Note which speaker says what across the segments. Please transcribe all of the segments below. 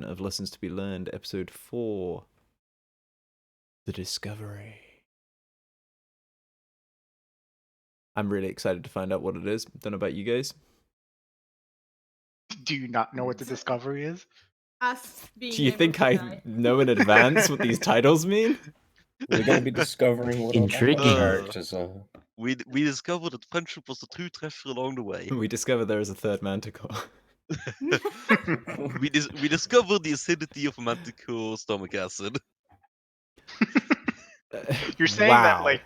Speaker 1: of Lessons to be Learned, episode 4, The Discovery. I'm really excited to find out what it is. Don't know about you guys.
Speaker 2: Do you not know what the discovery is?
Speaker 3: Us being
Speaker 1: Do you
Speaker 3: able
Speaker 1: think
Speaker 3: to
Speaker 1: I
Speaker 3: die.
Speaker 1: know in advance what these titles mean?
Speaker 4: We're going to be discovering what
Speaker 5: Intriguing.
Speaker 4: our characters are.
Speaker 5: We discovered that friendship was the true treasure along the way.
Speaker 1: We discover there is a third manticore.
Speaker 5: we discovered the acidity of manticore stomach acid.
Speaker 2: You're saying that like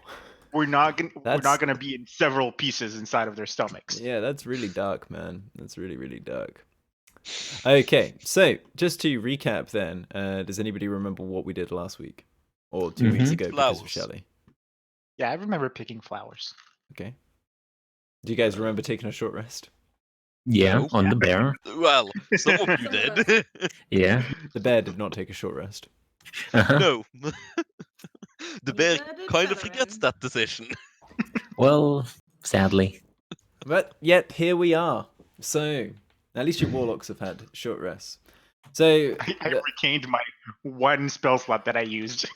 Speaker 2: we're not gonna be in several pieces inside of their stomachs.
Speaker 1: Yeah, that's really dark, man. That's really, really dark. Okay, so just to recap then, does anybody remember what we did last week? Or 2 weeks ago because of
Speaker 5: Flowers.
Speaker 1: Shelley?
Speaker 2: Yeah, I remember picking flowers.
Speaker 1: Okay. Do you guys remember taking a short rest?
Speaker 5: No.
Speaker 4: Yeah, on the bear.
Speaker 5: Well, some of you did.
Speaker 4: Yeah.
Speaker 1: The bear did not take a short rest.
Speaker 4: Uh-huh.
Speaker 5: No. The bear
Speaker 3: better did
Speaker 5: kind of
Speaker 3: better,
Speaker 5: regrets
Speaker 3: man.
Speaker 5: that decision.
Speaker 4: Well, sadly.
Speaker 1: But yet, here we are. So, at least your warlocks have had short rests. So,
Speaker 2: I retained my one spell slot that I used.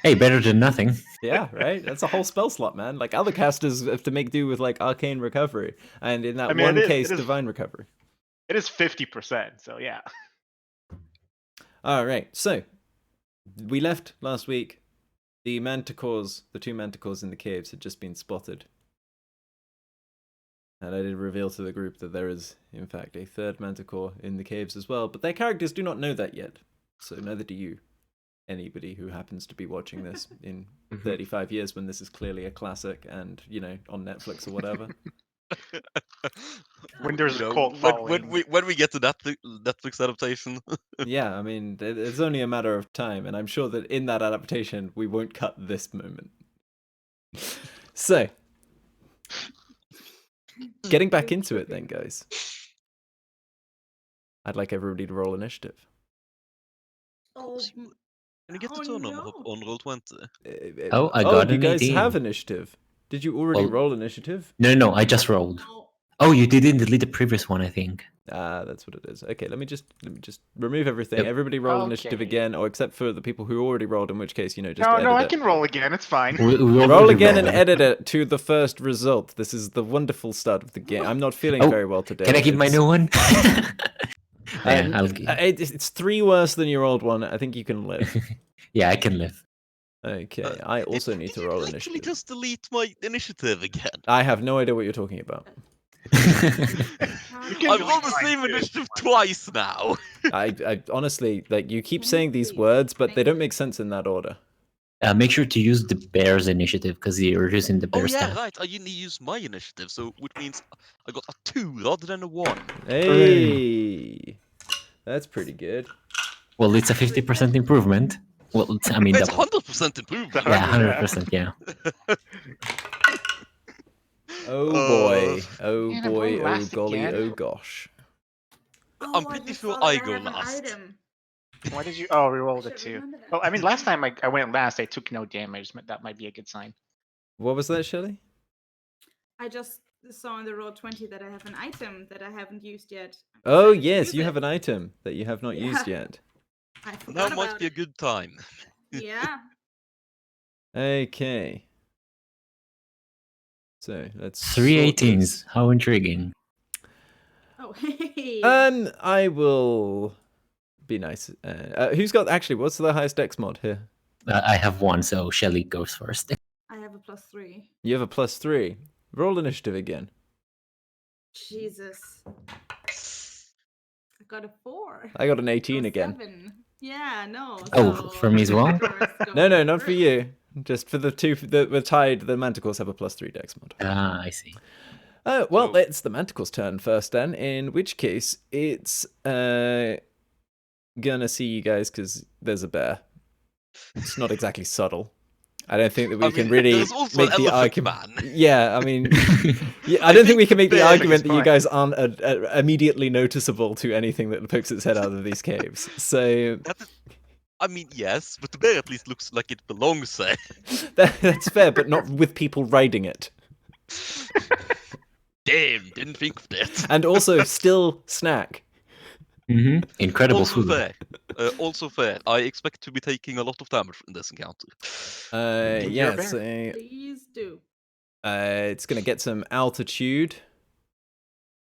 Speaker 4: Hey, better than nothing.
Speaker 1: yeah, right? That's a whole spell slot, man. Like, other casters have to make do with, like, arcane recovery. And in that
Speaker 2: I mean,
Speaker 1: one
Speaker 2: it is-
Speaker 1: case,
Speaker 2: it is-
Speaker 1: divine recovery.
Speaker 2: It is 50%, so yeah.
Speaker 1: Alright, so, we left last week. The manticores, the 2 manticores in the caves had just been spotted. And I did reveal to the group that there is, in fact, a third manticore in the caves as well, but their characters do not know that yet. So neither do you. Anybody who happens to be watching this in 35 years when this is clearly a classic and, you know, on Netflix or whatever.
Speaker 2: When there's
Speaker 5: You
Speaker 2: a
Speaker 5: know,
Speaker 2: cult following.
Speaker 5: when we get to that Netflix adaptation.
Speaker 1: Yeah, I mean, it's only a matter of time, and I'm sure that in that adaptation, we won't cut this moment. So, getting back into it then, guys. I'd like everybody to roll initiative.
Speaker 3: Oh,
Speaker 5: Can you get the
Speaker 3: Oh,
Speaker 5: turn
Speaker 3: no.
Speaker 5: on roll 20?
Speaker 4: Oh, I got
Speaker 1: you
Speaker 4: an
Speaker 1: guys
Speaker 4: 18.
Speaker 1: have initiative. Did you already
Speaker 4: Well-
Speaker 1: roll initiative?
Speaker 4: No, I just rolled.
Speaker 3: no.
Speaker 4: Oh, you didn't delete the previous one, I think.
Speaker 1: Ah, that's what it is. Okay, let me just remove everything.
Speaker 4: Yep.
Speaker 1: Everybody roll initiative
Speaker 2: Okay.
Speaker 1: again, or except for the people who already rolled, in which case, you know, just
Speaker 2: No,
Speaker 1: edit
Speaker 2: I
Speaker 1: it.
Speaker 2: can roll again. It's fine.
Speaker 4: We
Speaker 1: Roll
Speaker 4: already
Speaker 1: again and
Speaker 4: rolled.
Speaker 1: edit it to the first result. This is the wonderful start of the game. I'm not feeling
Speaker 4: Oh,
Speaker 1: very well today.
Speaker 4: Can I keep my
Speaker 1: It's-
Speaker 4: new one? Yeah, I'll
Speaker 1: it's 3 worse than your old one. I think you can live.
Speaker 4: yeah, I can live.
Speaker 1: Okay, I also need to roll
Speaker 5: Did you actually
Speaker 1: initiative.
Speaker 5: just delete my initiative again?
Speaker 1: I have no idea what you're talking about.
Speaker 2: You can
Speaker 5: I've
Speaker 2: delete
Speaker 5: rolled the
Speaker 2: mine
Speaker 5: same
Speaker 2: too.
Speaker 5: initiative twice now.
Speaker 1: I honestly, like, you keep saying these words, but they don't make sense in that order.
Speaker 4: Make sure to use the bear's initiative because you're using the
Speaker 5: Oh
Speaker 4: bear
Speaker 5: yeah,
Speaker 4: stat.
Speaker 5: right. I didn't use my initiative, so which means I got a 2 rather than a 1.
Speaker 1: Hey, that's pretty good.
Speaker 4: Well, it's a 50% improvement. Well, I mean,
Speaker 5: It's
Speaker 4: double.
Speaker 5: 100% improvement.
Speaker 4: Yeah, 100%, yeah.
Speaker 1: Oh boy,
Speaker 2: Man,
Speaker 1: oh
Speaker 2: I'm
Speaker 1: boy,
Speaker 2: going
Speaker 1: oh
Speaker 2: last
Speaker 1: golly,
Speaker 2: again.
Speaker 1: oh gosh.
Speaker 5: I'm
Speaker 3: Oh,
Speaker 5: pretty
Speaker 3: just
Speaker 5: sure
Speaker 3: saw that
Speaker 5: I go
Speaker 3: have an
Speaker 5: last.
Speaker 3: item.
Speaker 2: Why did you? Oh, we rolled a
Speaker 3: Should
Speaker 2: 2.
Speaker 3: remember that.
Speaker 2: Well, I mean, last time I went last, I took no damage. That might be a good sign.
Speaker 1: What was that, Shelley?
Speaker 3: I just saw in the roll 20 that I have an item that I haven't used yet. I'm
Speaker 1: Oh
Speaker 3: excited to
Speaker 1: yes,
Speaker 3: use
Speaker 1: you
Speaker 3: it.
Speaker 1: have an item that you have not used
Speaker 3: Yeah.
Speaker 1: yet.
Speaker 3: I
Speaker 5: Now
Speaker 3: forgot
Speaker 5: might
Speaker 3: about
Speaker 5: be a
Speaker 3: it.
Speaker 5: good time.
Speaker 3: Yeah.
Speaker 1: Okay. So let's
Speaker 4: 3
Speaker 1: sort this.
Speaker 4: 18s. How intriguing.
Speaker 3: Oh, hey.
Speaker 1: I will be nice. Who's got actually? What's the highest dex mod here?
Speaker 4: I have 1, so Shelly goes first.
Speaker 3: I have a +3.
Speaker 1: You have a +3. Roll initiative again.
Speaker 3: Jesus. I got a 4.
Speaker 1: I got an 18
Speaker 3: So
Speaker 1: again.
Speaker 3: 7. Yeah, no.
Speaker 4: Oh,
Speaker 3: so
Speaker 4: for me as well?
Speaker 3: Manticore's
Speaker 1: No,
Speaker 3: going
Speaker 1: not for
Speaker 3: first.
Speaker 1: you. Just for the two that were tied. The manticores have a +3 dex mod.
Speaker 4: Ah, I see.
Speaker 1: Well,
Speaker 5: So-
Speaker 1: it's the manticore's turn first then. In which case, it's gonna see you guys because there's a bear. It's not exactly subtle. I don't think that we
Speaker 5: I
Speaker 1: can
Speaker 5: mean,
Speaker 1: really
Speaker 5: there's also
Speaker 1: make
Speaker 5: an
Speaker 1: the
Speaker 5: elephant
Speaker 1: argument.
Speaker 5: man.
Speaker 1: Yeah, I mean, I don't think we can make the
Speaker 5: bear
Speaker 1: argument
Speaker 2: is
Speaker 1: that you
Speaker 2: fine.
Speaker 1: guys aren't immediately noticeable to anything that pokes its head out of these caves. So
Speaker 5: I mean, yes, but the bear at least looks like it belongs there.
Speaker 1: that's fair, but not with people riding it.
Speaker 5: Damn, didn't think of that.
Speaker 1: And also, still snack.
Speaker 4: Incredible
Speaker 5: Also
Speaker 4: food.
Speaker 5: fair. Also fair. I expect to be taking a lot of damage in this encounter.
Speaker 1: Yeah,
Speaker 5: bear.
Speaker 1: so
Speaker 3: Please do.
Speaker 1: it's gonna get some altitude,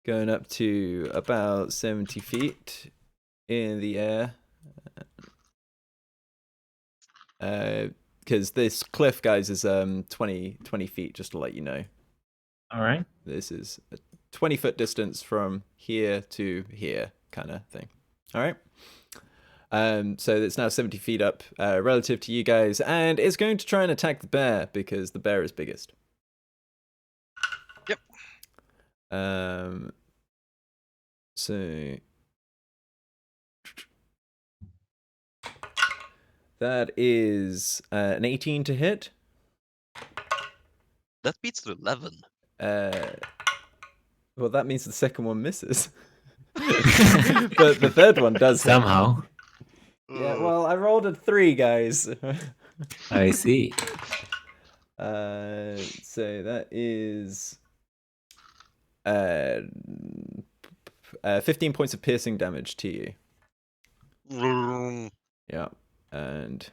Speaker 1: going up to about 70 feet in the air. Because this cliff, guys, is 20 feet, just to let you know.
Speaker 4: All right.
Speaker 1: This is a 20-foot distance from here to here, kind of thing. All right. So it's now 70 feet up relative to you guys, and it's going to try and attack the bear because the bear is biggest.
Speaker 5: Yep.
Speaker 1: So that is an 18 to hit.
Speaker 5: That beats the 11.
Speaker 1: Well, that means the second one misses. But the third one does hit.
Speaker 4: Somehow.
Speaker 1: Yeah, well, I rolled a 3, guys.
Speaker 4: I see.
Speaker 1: So that is 15 points of piercing damage to you. Yeah, and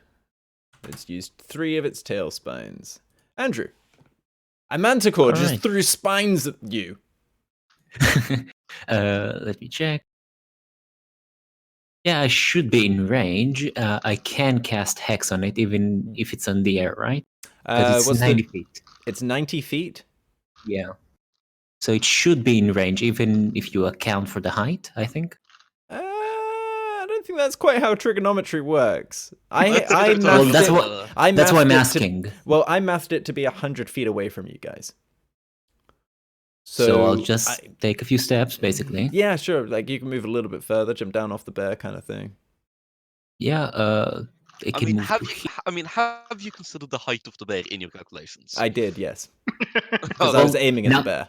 Speaker 1: it's used 3 of its tail spines. Andrew, a manticore just threw spines at you.
Speaker 4: Let me check. Yeah, I should be in range. I can cast Hex on it, even if it's on the air, right? Because it's 90 feet.
Speaker 1: It's 90 feet?
Speaker 4: Yeah. So it should be in range, even if you account for the height, I think.
Speaker 1: I don't think that's quite how trigonometry works.
Speaker 4: Well, that's why I'm asking.
Speaker 1: I mathed it to be 100 feet away from you guys.
Speaker 4: So I'll just take a few steps, basically.
Speaker 1: Yeah, sure. Like you can move a little bit further, jump down off the bear, kind of thing.
Speaker 4: Yeah.
Speaker 5: Have you considered the height of the bear in your calculations?
Speaker 1: I did, yes. Because I was aiming at the bear.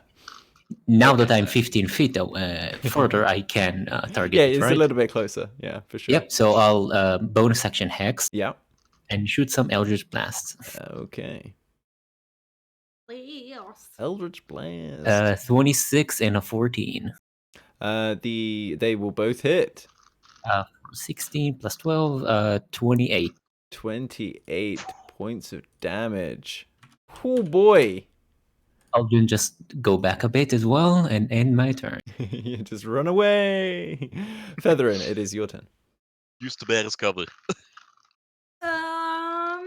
Speaker 4: Now that I'm 15 feet further, I can target it, right?
Speaker 1: It's a little bit closer. Yeah, for sure.
Speaker 4: Yep. So I'll bonus action Hex.
Speaker 1: Yeah.
Speaker 4: And shoot some Eldritch Blasts.
Speaker 1: Okay.
Speaker 3: Blast.
Speaker 1: Eldritch Blast.
Speaker 4: 26 and a 14.
Speaker 1: They will both hit.
Speaker 4: 16 plus 12, 28.
Speaker 1: 28 points of damage. Oh boy.
Speaker 4: I'll just go back a bit as well and end my turn.
Speaker 1: You just run away. Featherin, it is your turn.
Speaker 5: Use the bear as cover.
Speaker 3: Gonna.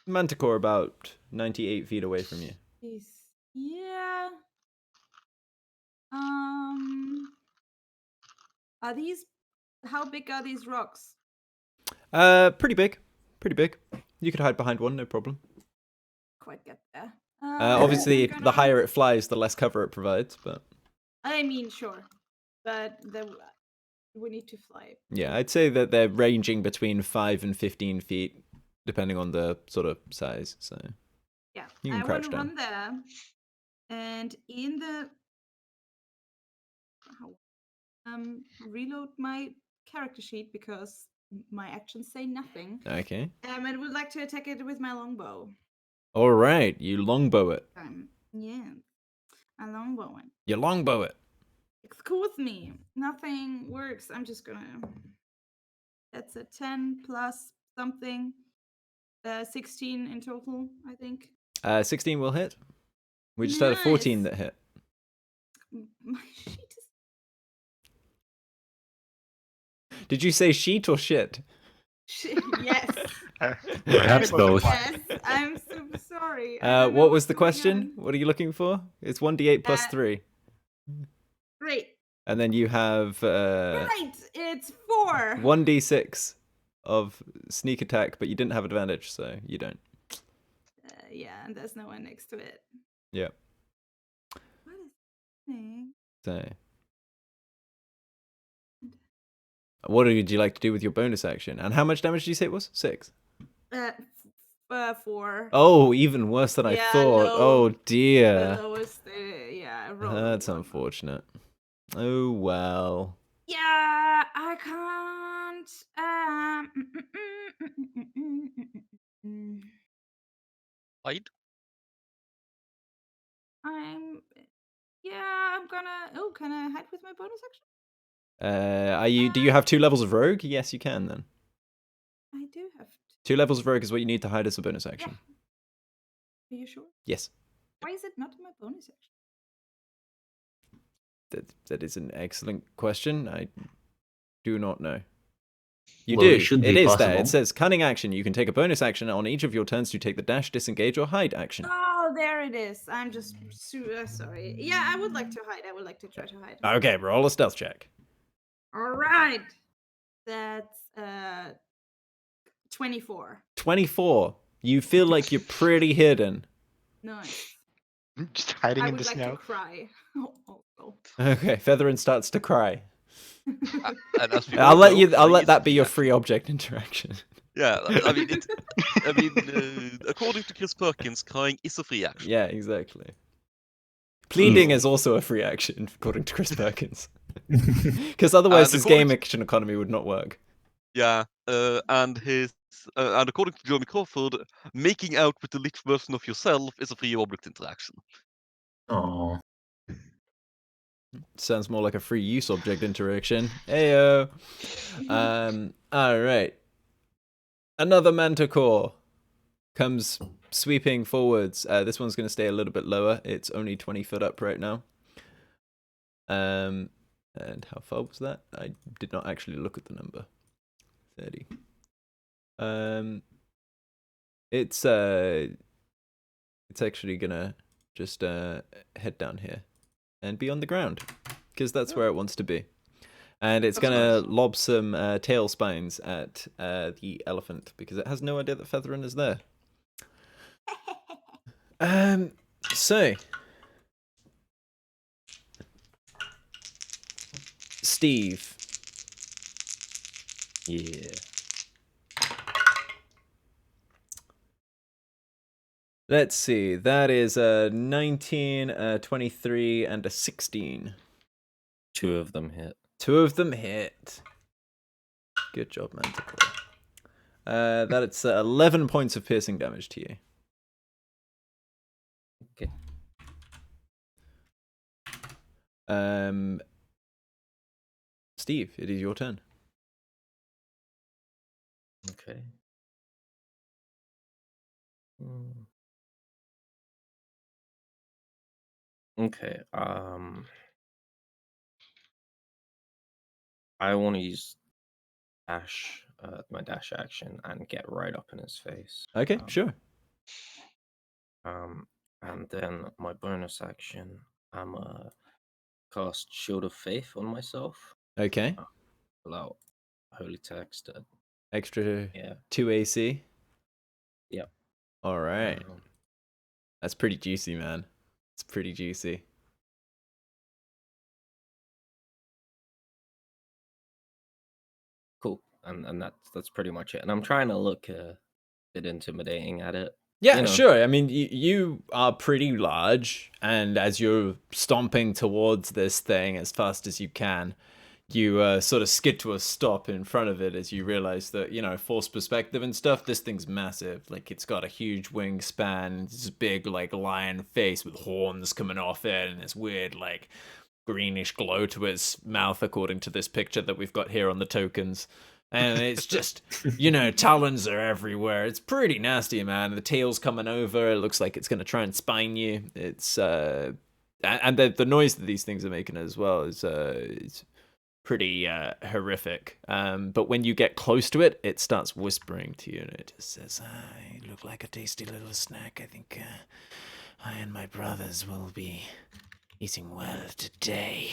Speaker 1: Manticore about 98 feet away from you.
Speaker 3: Yeah. Are these? How big are these rocks?
Speaker 1: Pretty big. Pretty big. You could hide behind one, no problem.
Speaker 3: Quite get there.
Speaker 1: Obviously, the higher it flies, the less cover it provides, but...
Speaker 3: I mean, sure. But we need to fly.
Speaker 1: Yeah, I'd say that they're ranging between 5 and 15 feet, depending on the sort of size, so...
Speaker 3: Yeah,
Speaker 1: you can crouch down.
Speaker 3: Run there. And in the... reload my character sheet, because my actions say nothing.
Speaker 1: Okay.
Speaker 3: And would like to attack it with my longbow.
Speaker 1: All right, you longbow it.
Speaker 3: Yeah, a longbow it.
Speaker 1: You longbow it.
Speaker 3: Excuse me, nothing works. I'm just gonna. That's a 10 plus something. 16 in total, I think.
Speaker 1: 16 will hit. We just had a 14 that hit.
Speaker 3: My sheet is...
Speaker 1: Did you say sheet or shit?
Speaker 3: Yes.
Speaker 4: Perhaps both.
Speaker 3: Yes, I'm so sorry.
Speaker 1: What was the question? What are you looking for? It's 1d8 plus 3.
Speaker 3: Great.
Speaker 1: And then you have...
Speaker 3: right, it's 4.
Speaker 1: 1d6 of sneak attack, but you didn't have advantage, so you don't.
Speaker 3: Yeah, and there's no one next to it.
Speaker 1: Yeah.
Speaker 3: What is happening?
Speaker 1: So... what would you like to do with your bonus action? And how much damage did you say it was? 6?
Speaker 3: 4.
Speaker 1: Oh, even worse than I thought. Oh, dear.
Speaker 3: The lowest, I rolled
Speaker 1: That's
Speaker 3: one.
Speaker 1: unfortunate. Oh, well.
Speaker 3: Yeah, I can't.
Speaker 5: Hide?
Speaker 3: Yeah, I'm gonna. Oh, can I hide with my bonus action?
Speaker 1: Do you have 2 levels of rogue? Yes, you can then.
Speaker 3: I do have.
Speaker 1: 2 levels of rogue is what you need to hide as a bonus action.
Speaker 3: Yeah. Are you sure?
Speaker 1: Yes.
Speaker 3: Why is it not in my bonus action?
Speaker 1: That is an excellent question. I do not know. You
Speaker 4: Well,
Speaker 1: do.
Speaker 4: it should be
Speaker 1: It is
Speaker 4: possible.
Speaker 1: there. It says cunning action. You can take a bonus action on each of your turns to take the dash, disengage, or hide action.
Speaker 3: Oh, there it is. I'm just sorry. Yeah, I would like to hide. I would like to try to hide.
Speaker 1: Okay, roll a stealth check.
Speaker 3: All right. That's 24.
Speaker 1: 24. You feel like you're pretty hidden.
Speaker 3: Nice.
Speaker 2: Just hiding
Speaker 3: I
Speaker 2: in
Speaker 3: would
Speaker 2: the
Speaker 3: like
Speaker 2: snow.
Speaker 3: to cry. Oh.
Speaker 1: Okay, Featherin starts to cry.
Speaker 5: And as we
Speaker 1: I'll
Speaker 5: all
Speaker 1: let
Speaker 5: know,
Speaker 1: you. I'll
Speaker 5: crying
Speaker 1: let
Speaker 5: is
Speaker 1: that be your
Speaker 5: action.
Speaker 1: free object interaction.
Speaker 5: Yeah, I mean, according to Chris Perkins, crying is a free action.
Speaker 1: Yeah, exactly. Pleading is also a free action, according to Chris Perkins. Because otherwise, his game action economy would not work.
Speaker 5: Yeah, and according to Jeremy Crawford, making out with the lit version of yourself is a free object interaction.
Speaker 4: Oh.
Speaker 1: Sounds more like a free use object interaction. Heyo. All right. Another manticore comes sweeping forwards. This one's going to stay a little bit lower. It's only 20 foot up right now. And how far was that? I did not actually look at the number. 30. It's actually gonna just head down here and be on the ground because that's where it wants to be. And it's gonna lob some tail spines at the elephant because it has no idea that Featherin is there. So Steve.
Speaker 6: Yeah.
Speaker 1: Let's see. That is a 19, a 23, and a 16.
Speaker 6: 2 of them hit.
Speaker 1: 2 of them hit. Good job, Manticore. That's 11 points of piercing damage to you.
Speaker 6: Okay.
Speaker 1: Steve, it is your turn.
Speaker 6: Okay. Okay. I want to use my dash action and get right up in his face.
Speaker 1: Okay, sure.
Speaker 6: And then my bonus action, I'm cast Shield of Faith on myself.
Speaker 1: Okay.
Speaker 6: Allow holy text.
Speaker 1: Extra
Speaker 6: Yeah.
Speaker 1: 2 AC.
Speaker 6: Yep.
Speaker 1: All right. That's pretty juicy, man. It's pretty juicy.
Speaker 6: Cool. And that's pretty much it. And I'm trying to look a bit intimidating at it.
Speaker 1: Yeah,
Speaker 6: you know.
Speaker 1: Sure. I mean, you are pretty large, and as you're stomping towards this thing as fast as you can, you sort of skid to a stop in front of it as you realize that, force perspective and stuff, this thing's massive. Like, it's got a huge wingspan, it's this big, like, lion face with horns coming off it, and this weird, like, greenish glow to its mouth, according to this picture that we've got here on the tokens. And it's just, talons are everywhere. It's pretty nasty, man. The tail's coming over. It looks like it's going to try and spine you. It's, and the noise that these things are making as well is, it's pretty horrific. But when you get close to it, it starts whispering to you, and it just says, "You look like a tasty little snack. I think I and my brothers will be eating well today."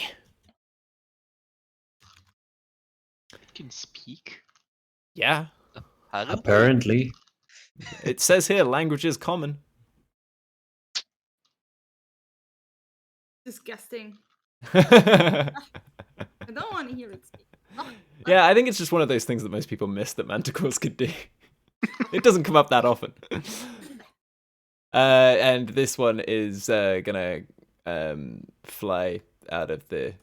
Speaker 2: It can speak.
Speaker 1: Yeah.
Speaker 4: Apparently.
Speaker 1: It says here, language is common.
Speaker 3: Disgusting.
Speaker 1: Yeah,
Speaker 3: I don't want to hear it speak.
Speaker 1: I think it's just one of those things that most people miss that manticores could do. It doesn't come up that often. And this one is gonna fly out of the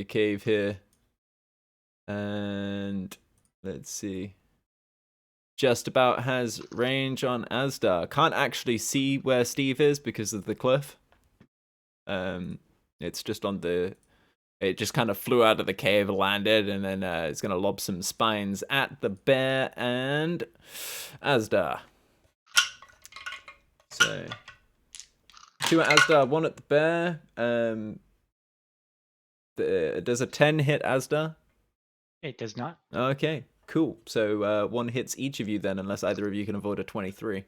Speaker 1: cave here. And let's see. Just about has range on Asdar. Can't actually see where Steve is because of the cliff. It's just on the. It just kind of flew out of the cave, landed, and then it's gonna lob some spines at the bear and Asdar. So 2 at Asdar, 1 at the bear. Does a 10 hit Asdar?
Speaker 7: It does not.
Speaker 1: Okay, cool. So 1 hits each of you then, unless either of you can avoid a 23.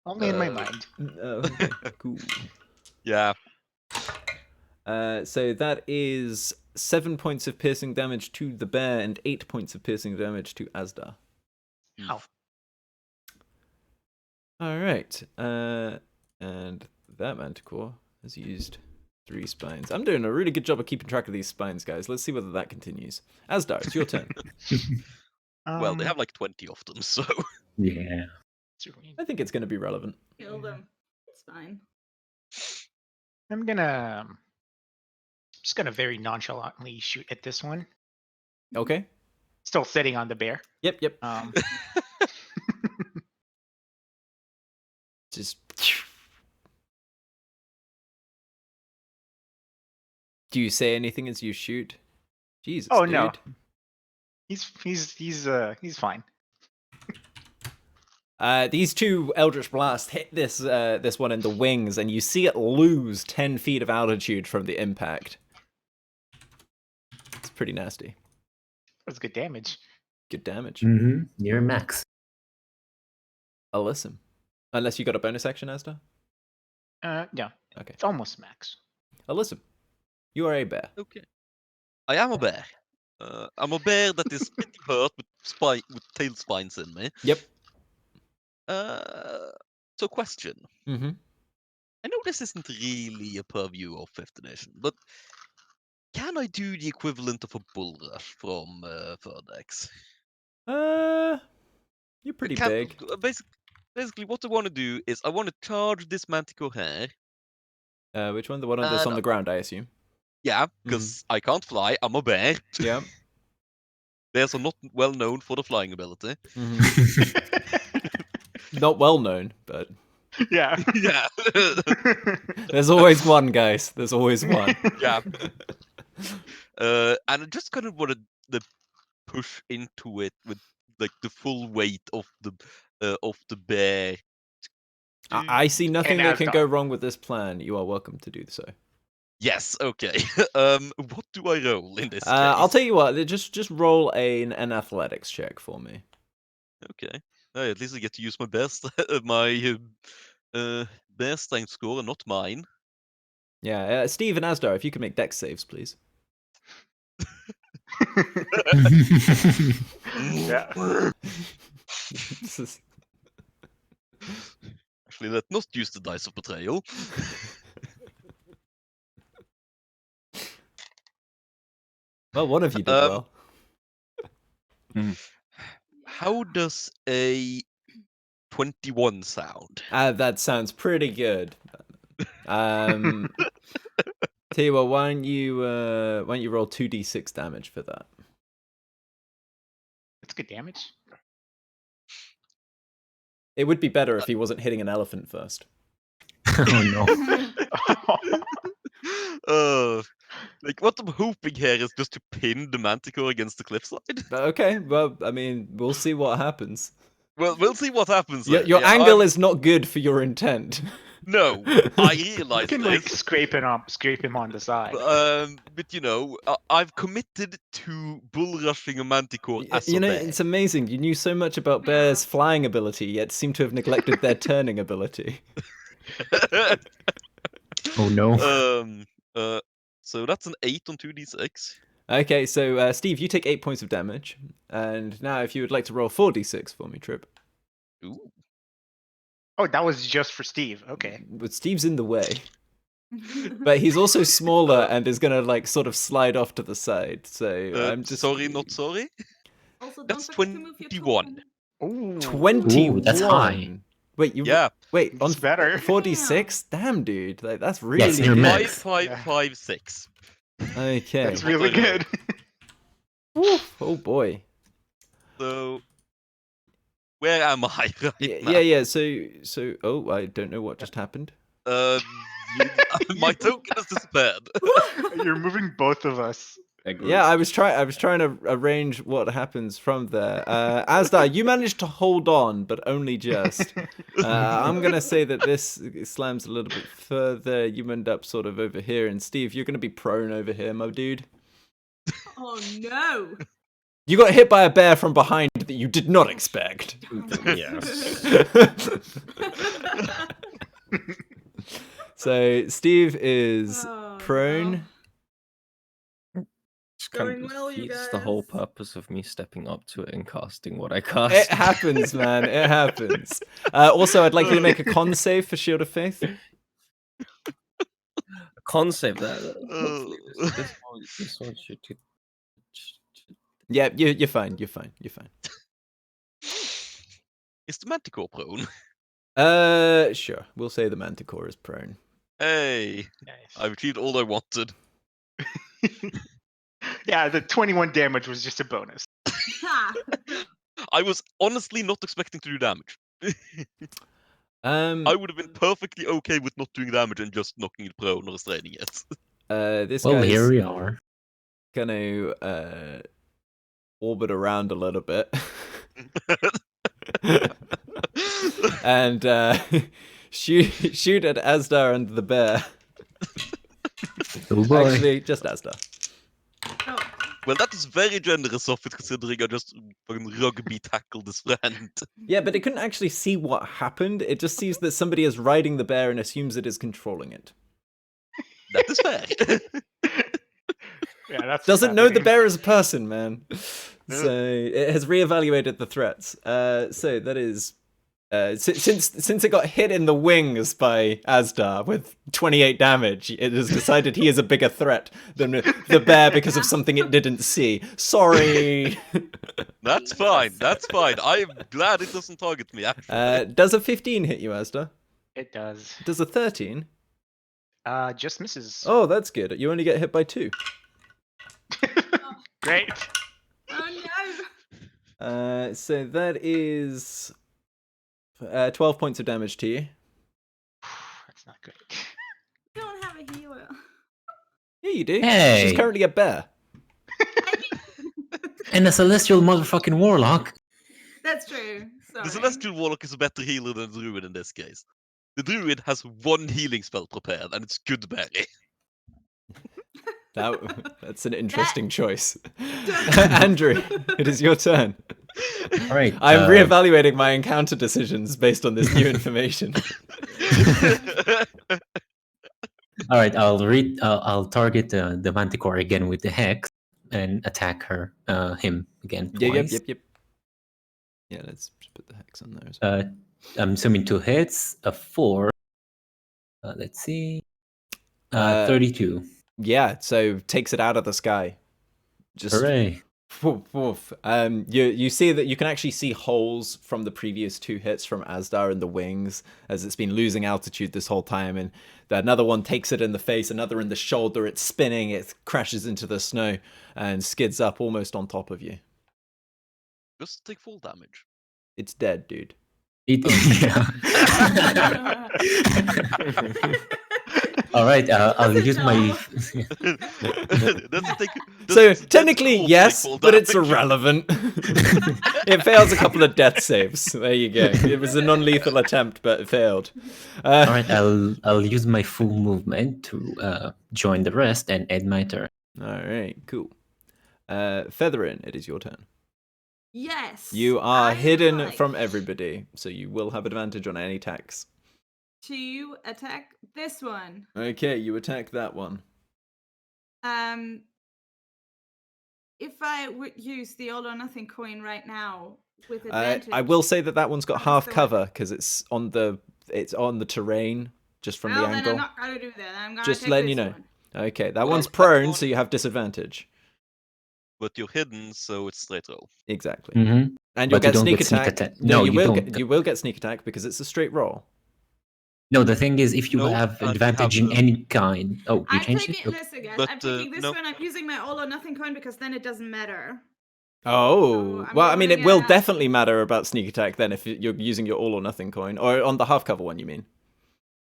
Speaker 7: Only in my mind.
Speaker 1: Okay, cool.
Speaker 5: Yeah.
Speaker 1: So that is 7 points of piercing damage to the bear and 8 points of piercing damage to Asdar.
Speaker 7: Ow.
Speaker 1: All right. And that manticore has used 3 spines. I'm doing a really good job of keeping track of these spines, guys. Let's see whether that continues. Asdar, it's your turn.
Speaker 5: Well, they have like 20 of them, so.
Speaker 4: Yeah.
Speaker 1: I think it's going to be relevant.
Speaker 3: Kill them. It's fine.
Speaker 7: I'm just gonna very nonchalantly shoot at this one.
Speaker 1: Okay.
Speaker 7: Still sitting on the bear.
Speaker 1: Yep. Just. Do you say anything as you shoot? Jesus.
Speaker 7: Oh,
Speaker 1: dude.
Speaker 7: no. He's fine.
Speaker 1: These 2 Eldritch Blasts hit this one in the wings, and you see it lose 10 feet of altitude from the impact. It's pretty nasty.
Speaker 7: That's good damage.
Speaker 1: Good damage.
Speaker 4: Mm-hmm. Near max.
Speaker 1: Alyssum. Unless you got a bonus action, Asda?
Speaker 7: Yeah.
Speaker 1: Okay.
Speaker 7: It's almost max.
Speaker 1: Alyssum. You are a bear.
Speaker 5: Okay. I am a bear. I'm a bear that is pretty hurt with tail spines in me.
Speaker 1: Yep.
Speaker 5: So question.
Speaker 1: Mm-hmm.
Speaker 5: I know this isn't really a purview of 5th edition, but can I do the equivalent of a bull rush from Verdex?
Speaker 1: You're pretty big.
Speaker 5: Basically, what I want to do is I want to charge this manticore here.
Speaker 1: Which one? The one that's on the ground, I assume.
Speaker 5: Yeah, because I can't fly. I'm a bear.
Speaker 1: Yeah.
Speaker 5: Bears are not well known for the flying ability.
Speaker 1: Not well known, but
Speaker 7: Yeah.
Speaker 5: Yeah.
Speaker 1: there's always one, guys. There's always one.
Speaker 5: Yeah. And I just kind of wanted to push into it with like the full weight of the bear.
Speaker 1: I see nothing
Speaker 7: And
Speaker 1: that can
Speaker 7: Asdar.
Speaker 1: go wrong with this plan. You are welcome to do so.
Speaker 5: Yes. Okay. What do I roll in this case?
Speaker 1: I'll tell you what. Just roll an athletics check for me.
Speaker 5: Okay. At least I get to use my best, my bear strength score, and not mine.
Speaker 1: Yeah, Steve and Asdar, if you could make dex saves, please.
Speaker 7: Yeah.
Speaker 5: Actually, let's not use the dice of betrayal.
Speaker 1: Well, one of you did well.
Speaker 5: How does a 21 sound?
Speaker 1: That sounds pretty good. Tell you what, why don't you roll 2d6 damage for that?
Speaker 7: That's good damage.
Speaker 1: It would be better if he wasn't hitting an elephant first.
Speaker 4: Oh no.
Speaker 5: Like what I'm hoping here is just to pin the manticore against the cliffside.
Speaker 1: Okay, well, I mean, we'll see what happens.
Speaker 5: Well, we'll see what happens.
Speaker 1: Your angle is not good for your intent.
Speaker 5: No, I realize
Speaker 7: You can like scrape him on the side.
Speaker 5: But you know, I've committed to bull rushing a manticore as
Speaker 1: You
Speaker 5: a
Speaker 1: know,
Speaker 5: bear.
Speaker 1: it's amazing. You knew so much about bears' flying ability, yet seem to have neglected their turning ability.
Speaker 4: Oh no.
Speaker 5: So that's an 8 on 2d6.
Speaker 1: Okay, so Steve, you take 8 points of damage, and now if you would like to roll 4d6 for me, Trip.
Speaker 5: Ooh.
Speaker 7: Oh, that was just for Steve. Okay.
Speaker 1: But Steve's in the way. But he's also smaller and is gonna like sort of slide off to the side. So I'm just
Speaker 5: sorry, not sorry.
Speaker 3: Also, don't
Speaker 5: That's
Speaker 3: forget to move your
Speaker 5: 21.
Speaker 7: Ooh.
Speaker 1: 21.
Speaker 4: Ooh, that's high.
Speaker 1: Wait, you
Speaker 5: Yeah.
Speaker 1: wait on
Speaker 7: It's better.
Speaker 1: 4d6? Damn, dude, like that's really
Speaker 4: Yes, you're
Speaker 1: good.
Speaker 4: max.
Speaker 5: 5, 6.
Speaker 1: Okay.
Speaker 7: That's really good.
Speaker 1: Woof. Oh boy.
Speaker 5: So where am I right now?
Speaker 1: Yeah. So oh, I don't know what just happened.
Speaker 5: My token has disappeared.
Speaker 2: You're moving both of us.
Speaker 1: Yeah, I was trying to arrange what happens from there. Asdar, you managed to hold on, but only just. I'm gonna say that this slams a little bit further. You end up sort of over here, and Steve, you're gonna be prone over here, my dude.
Speaker 3: Oh no!
Speaker 1: You got hit by a bear from behind that you did not expect.
Speaker 6: Yes.
Speaker 1: So Steve is
Speaker 3: Oh,
Speaker 1: prone.
Speaker 3: no.
Speaker 6: It's kind
Speaker 3: Going
Speaker 6: of
Speaker 3: well, you
Speaker 6: defeats the whole
Speaker 3: guys.
Speaker 6: purpose of me stepping up to it and casting what I cast.
Speaker 1: It happens, man. It happens. Also, I'd like you to make a con save for Shield of Faith.
Speaker 6: Con save that. Hopefully this one should.
Speaker 1: Yeah, you're fine. You're fine. You're fine.
Speaker 5: Is the manticore prone?
Speaker 1: Sure. We'll say the manticore is prone.
Speaker 5: Hey, I've achieved all I wanted.
Speaker 2: Yeah, the 21 damage was just a bonus.
Speaker 5: I was honestly not expecting to do damage.
Speaker 1: I
Speaker 5: I would have been perfectly okay with not doing damage and just knocking it prone or restraining it.
Speaker 1: This
Speaker 4: Well,
Speaker 1: guy's
Speaker 4: here we are.
Speaker 1: gonna orbit around a little bit. And shoot at Asdar and the bear.
Speaker 4: Oh boy.
Speaker 1: Actually, just Asdar.
Speaker 3: Oh,
Speaker 5: Well, that is very generous of it, considering I just fucking rugby tackled this friend.
Speaker 1: Yeah, but it couldn't actually see what happened. It just sees that somebody is riding the bear and assumes it is controlling it.
Speaker 5: That is fair.
Speaker 2: Yeah, that's
Speaker 1: Doesn't know the
Speaker 2: happening.
Speaker 1: bear is a person, man. So it has reevaluated the threats. So that is since it got hit in the wings by Asdar with 28 damage, it has decided he is a bigger threat than the bear because of something it didn't see. Sorry.
Speaker 5: That's fine. That's fine. I'm glad it doesn't target me, actually.
Speaker 1: Does a 15 hit you, Asdar?
Speaker 2: It does.
Speaker 1: Does a 13?
Speaker 2: Just misses.
Speaker 1: Oh, that's good. You only get hit by 2.
Speaker 2: Great.
Speaker 3: oh no!
Speaker 1: So that is 12 points of damage to you.
Speaker 2: That's not great.
Speaker 3: I don't have a healer.
Speaker 1: Yeah, you do.
Speaker 4: Hey.
Speaker 1: She's currently a bear.
Speaker 4: And a celestial motherfucking warlock.
Speaker 3: That's true. Sorry.
Speaker 5: The Celestial Warlock is a better healer than the Druid in this case. The Druid has 1 healing spell prepared, and it's Goodberry.
Speaker 1: That's an interesting choice. Andrew, it is your turn.
Speaker 4: All right.
Speaker 1: I'm reevaluating my encounter decisions based on this new information.
Speaker 4: All right. I'll target the manticore again with the hex and attack him again twice.
Speaker 1: Yep. Yeah, let's just put the hex on there as well.
Speaker 4: I'm assuming 2 hits, a 4. Let's see. 32.
Speaker 1: Yeah, so takes it out of the sky. Just
Speaker 4: Hooray.
Speaker 1: woof, woof. You see that you can actually see holes from the previous 2 hits from Asdar in the wings as it's been losing altitude this whole time, and another one takes it in the face, another in the shoulder. It's spinning, it crashes into the snow and skids up almost on top of you.
Speaker 5: Just take full damage.
Speaker 1: It's dead, dude.
Speaker 4: All right, I'll use my.
Speaker 1: So technically yes, but it's irrelevant. It fails a couple of death saves. There you go. It was a non-lethal attempt, but it failed.
Speaker 4: All right, I'll use my full movement to join the rest and end my turn.
Speaker 1: All right, cool. Featherin, it is your turn.
Speaker 3: Yes.
Speaker 1: You are
Speaker 3: I
Speaker 1: hidden
Speaker 3: like
Speaker 1: from everybody, so you will have advantage on any attacks.
Speaker 3: to attack this one.
Speaker 1: Okay, you attack that one.
Speaker 3: If I would use the all or nothing coin right now with advantage,
Speaker 1: I will say that one's got
Speaker 3: How
Speaker 1: half
Speaker 3: does that
Speaker 1: cover because it's on the terrain just from the
Speaker 3: Then
Speaker 1: angle.
Speaker 3: I'm not gonna do that. I'm gonna
Speaker 1: Just
Speaker 3: take
Speaker 1: letting you
Speaker 3: this
Speaker 1: know.
Speaker 3: one.
Speaker 1: Okay, that
Speaker 5: Well,
Speaker 1: one's
Speaker 5: that
Speaker 1: prone,
Speaker 5: one-
Speaker 1: so you have disadvantage.
Speaker 5: But you're hidden, so it's straight roll.
Speaker 1: Exactly.
Speaker 4: Mm-hmm.
Speaker 1: And you'll
Speaker 4: But you
Speaker 1: get
Speaker 4: don't
Speaker 1: sneak
Speaker 4: get sneak
Speaker 1: attack.
Speaker 4: attack.
Speaker 1: No,
Speaker 4: No,
Speaker 1: you
Speaker 4: you
Speaker 1: will
Speaker 4: don't.
Speaker 1: get, you will get sneak attack because it's a straight roll.
Speaker 4: No, the thing is, if you
Speaker 5: No,
Speaker 4: have
Speaker 5: you
Speaker 4: advantage
Speaker 5: have
Speaker 4: in any kind. Oh, you
Speaker 3: I'm
Speaker 4: changed
Speaker 3: taking
Speaker 4: it? Okay.
Speaker 3: listen, guys.
Speaker 5: But,
Speaker 3: I'm taking this
Speaker 5: no.
Speaker 3: one. I'm using my all or nothing coin because then it doesn't matter.
Speaker 1: Oh,
Speaker 3: I'm
Speaker 1: well, I mean, it
Speaker 3: rolling
Speaker 1: will
Speaker 3: a-
Speaker 1: definitely matter about sneak attack then if you're using your all or nothing coin, or on the half cover one, you mean?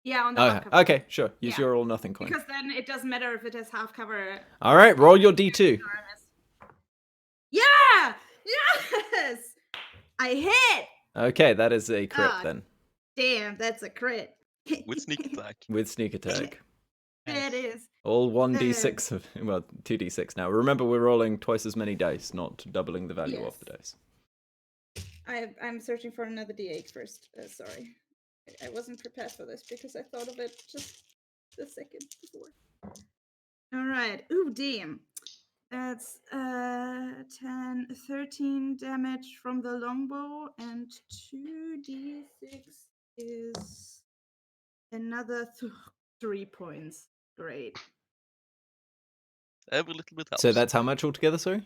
Speaker 3: Yeah, on the half cover.
Speaker 1: Okay, sure. Use
Speaker 3: Yeah.
Speaker 1: your all nothing coin.
Speaker 3: Because then it doesn't matter if it has half cover.
Speaker 1: All right, roll your d2.
Speaker 3: Yeah! Yes! I hit!
Speaker 1: Okay, that is a crit
Speaker 3: Ah.
Speaker 1: then
Speaker 3: Damn, that's a crit.
Speaker 5: With sneak attack.
Speaker 1: with sneak attack.
Speaker 3: It is.
Speaker 1: All 1d6 of, well, 2d6 now. Remember, we're rolling twice as many dice, not doubling the value of the dice.
Speaker 3: I'm searching for another d8 first. Sorry. I wasn't prepared for this because I thought of it just a second before. All right. Ooh, damn. That's 10, 13 damage from the longbow, and 2d6 is another 3 points. Great.
Speaker 5: Every little bit helps.
Speaker 1: So that's how much altogether, sorry?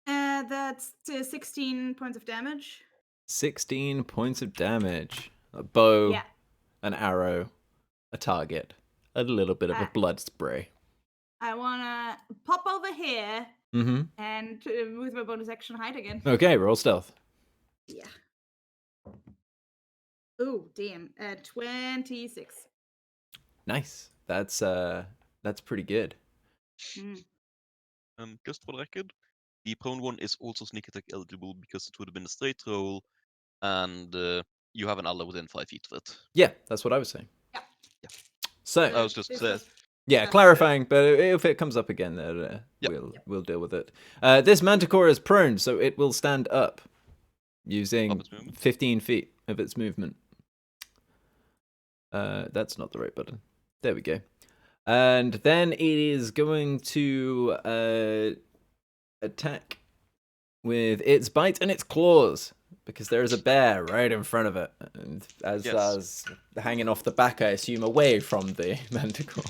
Speaker 3: That's 16 points of damage.
Speaker 1: 16 points of damage. A bow,
Speaker 3: Yeah.
Speaker 1: an arrow, a target, a little bit of a blood spray.
Speaker 3: I wanna pop over here
Speaker 1: Mm-hmm.
Speaker 3: and with my bonus action hide again.
Speaker 1: Okay, roll stealth.
Speaker 3: Yeah. Ooh, damn. 26.
Speaker 1: Nice. That's pretty good.
Speaker 3: Mm.
Speaker 5: Just for the record, the prone one is also sneak attack eligible because it would have been a straight roll, and you have an ally within 5 feet of it.
Speaker 1: Yeah, that's what I was saying.
Speaker 3: Yeah.
Speaker 1: So
Speaker 5: I was just
Speaker 1: yeah, clarifying, but if it comes up again, we'll deal with it. This manticore is prone, so it will stand up using 15 feet of its movement. That's not the right button. There we go. And then it is going to attack with its bite and its claws, because there is a bear right in front of it, and as hanging off the back, I assume, away from the manticore.